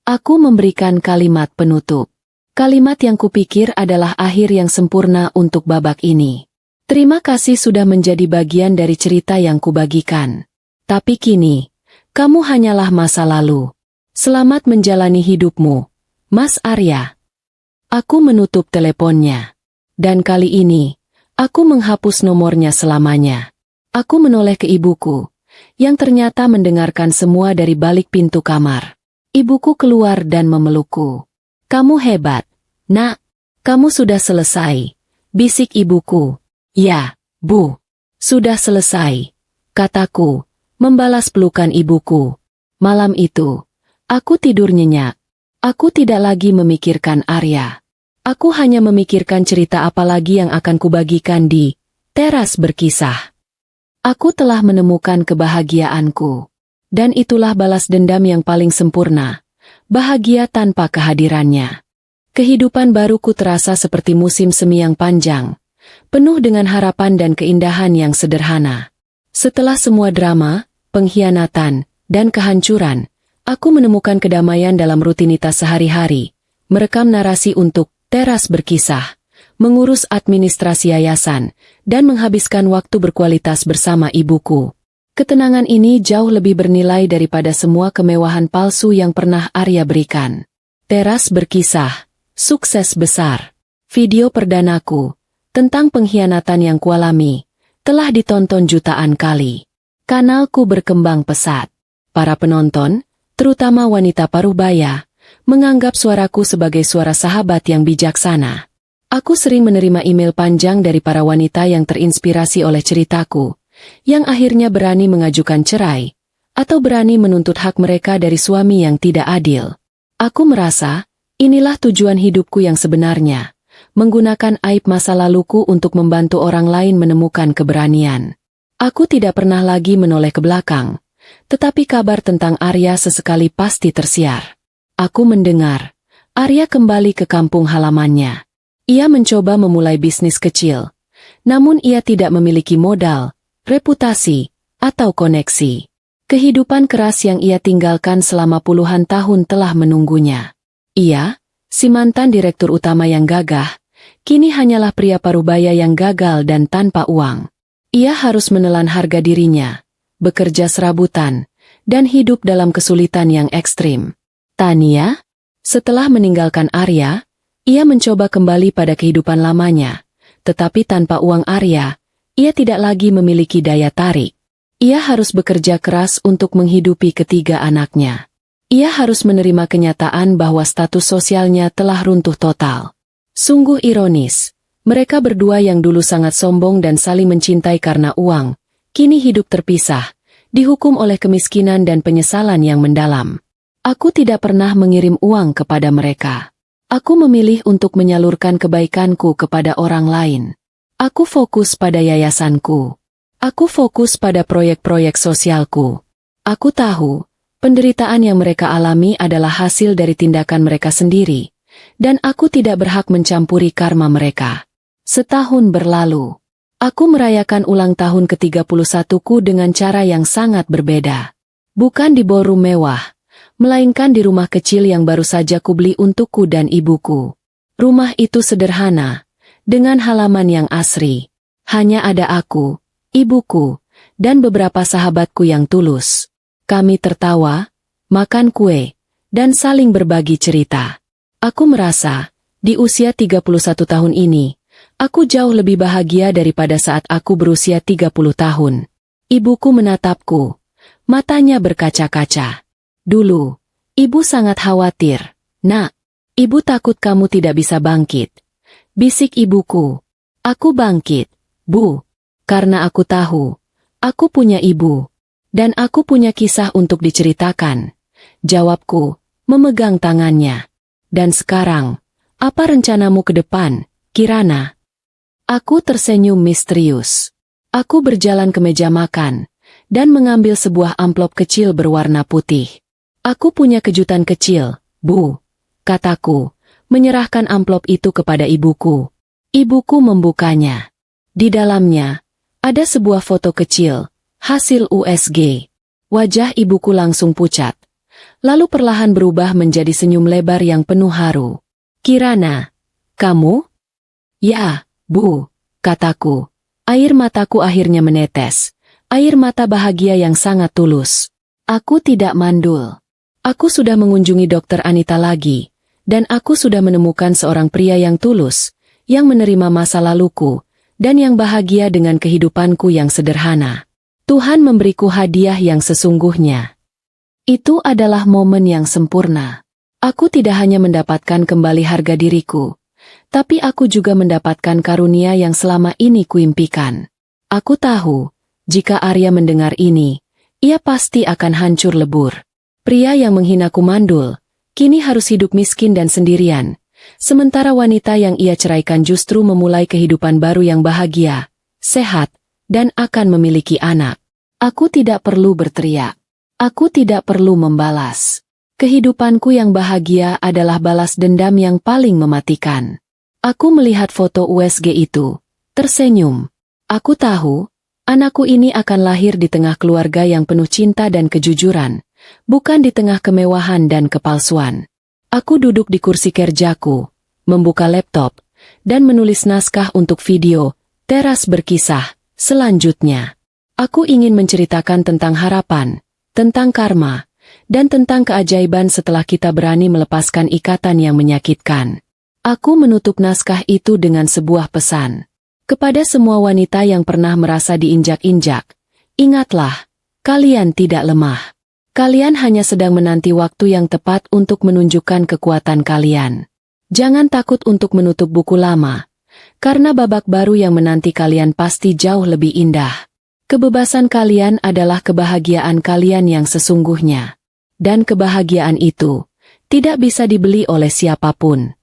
Aku memberikan kalimat penutup. Kalimat yang kupikir adalah akhir yang sempurna untuk babak ini. Terima kasih sudah menjadi bagian dari cerita yang kubagikan. Tapi kini, kamu hanyalah masa lalu. Selamat menjalani hidupmu, Mas Arya. Aku menutup teleponnya. Dan kali ini, aku menghapus nomornya selamanya. Aku menoleh ke ibuku, yang ternyata mendengarkan semua dari balik pintu kamar. Ibuku keluar dan memelukku. Kamu hebat, Nak. Kamu sudah selesai, bisik ibuku. Ya, Bu. Sudah selesai, kataku, membalas pelukan ibuku. Malam itu, aku tidur nyenyak. Aku tidak lagi memikirkan Arya. Aku hanya memikirkan cerita apa lagi yang akan kubagikan di teras berkisah. Aku telah menemukan kebahagiaanku. Dan itulah balas dendam yang paling sempurna. Bahagia tanpa kehadirannya. Kehidupan baruku terasa seperti musim semi yang panjang, penuh dengan harapan dan keindahan yang sederhana. Setelah semua drama, pengkhianatan, dan kehancuran, aku menemukan kedamaian dalam rutinitas sehari-hari, merekam narasi untuk Teras Berkisah, mengurus administrasi yayasan, dan menghabiskan waktu berkualitas bersama ibuku. Ketenangan ini jauh lebih bernilai daripada semua kemewahan palsu yang pernah Arya berikan. Teras Berkisah, sukses besar. Video perdanaku, tentang pengkhianatan yang kualami, telah ditonton jutaan kali. Kanalku berkembang pesat. Para penonton, terutama wanita parubaya, menganggap suaraku sebagai suara sahabat yang bijaksana. Aku sering menerima email panjang dari para wanita yang terinspirasi oleh ceritaku, yang akhirnya berani mengajukan cerai, atau berani menuntut hak mereka dari suami yang tidak adil. Aku merasa, inilah tujuan hidupku yang sebenarnya, menggunakan aib masa laluku untuk membantu orang lain menemukan keberanian. Aku tidak pernah lagi menoleh ke belakang, tetapi kabar tentang Arya sesekali pasti tersiar. Aku mendengar, Arya kembali ke kampung halamannya. Ia mencoba memulai bisnis kecil, namun ia tidak memiliki modal, reputasi, atau koneksi. Kehidupan keras yang ia tinggalkan selama puluhan tahun telah menunggunya. Ia, si mantan direktur utama yang gagah, kini hanyalah pria parubaya yang gagal dan tanpa uang. Ia harus menelan harga dirinya, bekerja serabutan, dan hidup dalam kesulitan yang ekstrim. Tania, setelah meninggalkan Arya, ia mencoba kembali pada kehidupan lamanya, tetapi tanpa uang Arya, ia tidak lagi memiliki daya tarik. Ia harus bekerja keras untuk menghidupi ketiga anaknya. Ia harus menerima kenyataan bahwa status sosialnya telah runtuh total. Sungguh ironis. Mereka berdua yang dulu sangat sombong dan saling mencintai karena uang, kini hidup terpisah, dihukum oleh kemiskinan dan penyesalan yang mendalam. Aku tidak pernah mengirim uang kepada mereka. Aku memilih untuk menyalurkan kebaikanku kepada orang lain. Aku fokus pada yayasanku. Aku fokus pada proyek-proyek sosialku. Aku tahu, penderitaan yang mereka alami adalah hasil dari tindakan mereka sendiri, dan aku tidak berhak mencampuri karma mereka. Setahun berlalu, aku merayakan ulang tahun ke-31ku dengan cara yang sangat berbeda. Bukan di ballroom mewah, melainkan di rumah kecil yang baru saja kubeli untukku dan ibuku. Rumah itu sederhana, dengan halaman yang asri. Hanya ada aku, ibuku, dan beberapa sahabatku yang tulus. Kami tertawa, makan kue, dan saling berbagi cerita. Aku merasa, di usia 31 tahun ini, aku jauh lebih bahagia daripada saat aku berusia 30 tahun. Ibuku menatapku. Matanya berkaca-kaca. Dulu, ibu sangat khawatir. Nak, ibu takut kamu tidak bisa bangkit. Bisik ibuku. Aku bangkit, Bu. Karena aku tahu, aku punya ibu. Dan aku punya kisah untuk diceritakan. Jawabku, memegang tangannya. Dan sekarang, apa rencanamu ke depan, Kirana? Aku tersenyum misterius. Aku berjalan ke meja makan, dan mengambil sebuah amplop kecil berwarna putih. Aku punya kejutan kecil, Bu, kataku, menyerahkan amplop itu kepada ibuku. Ibuku membukanya. Di dalamnya, ada sebuah foto kecil, hasil USG. Wajah ibuku langsung pucat, lalu perlahan berubah menjadi senyum lebar yang penuh haru. Kirana, kamu? Ya, Bu, kataku. Air mataku akhirnya menetes. Air mata bahagia yang sangat tulus. Aku tidak mandul. Aku sudah mengunjungi Dokter Anita lagi, dan aku sudah menemukan seorang pria yang tulus, yang menerima masa laluku, dan yang bahagia dengan kehidupanku yang sederhana. Tuhan memberiku hadiah yang sesungguhnya. Itu adalah momen yang sempurna. Aku tidak hanya mendapatkan kembali harga diriku, tapi aku juga mendapatkan karunia yang selama ini kuimpikan. Aku tahu, jika Arya mendengar ini, ia pasti akan hancur lebur. Pria yang menghinaku mandul, kini harus hidup miskin dan sendirian, sementara wanita yang ia ceraikan justru memulai kehidupan baru yang bahagia, sehat, dan akan memiliki anak. Aku tidak perlu berteriak. Aku tidak perlu membalas. Kehidupanku yang bahagia adalah balas dendam yang paling mematikan. Aku melihat foto USG itu, tersenyum. Aku tahu, anakku ini akan lahir di tengah keluarga yang penuh cinta dan kejujuran, bukan di tengah kemewahan dan kepalsuan. Aku duduk di kursi kerjaku, membuka laptop, dan menulis naskah untuk video, Teras Berkisah, selanjutnya. Aku ingin menceritakan tentang harapan, tentang karma, dan tentang keajaiban setelah kita berani melepaskan ikatan yang menyakitkan. Aku menutup naskah itu dengan sebuah pesan. Kepada semua wanita yang pernah merasa diinjak-injak, ingatlah, kalian tidak lemah. Kalian hanya sedang menanti waktu yang tepat untuk menunjukkan kekuatan kalian. Jangan takut untuk menutup buku lama, karena babak baru yang menanti kalian pasti jauh lebih indah. Kebebasan kalian adalah kebahagiaan kalian yang sesungguhnya. Dan kebahagiaan itu tidak bisa dibeli oleh siapapun.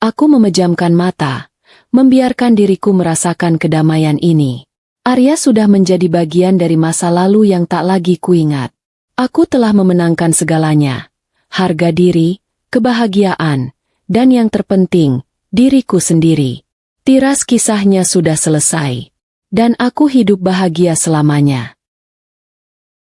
Aku memejamkan mata, membiarkan diriku merasakan kedamaian ini. Arya sudah menjadi bagian dari masa lalu yang tak lagi kuingat. Aku telah memenangkan segalanya. Harga diri, kebahagiaan, dan yang terpenting, diriku sendiri. Tiras kisahnya sudah selesai. Dan aku hidup bahagia selamanya.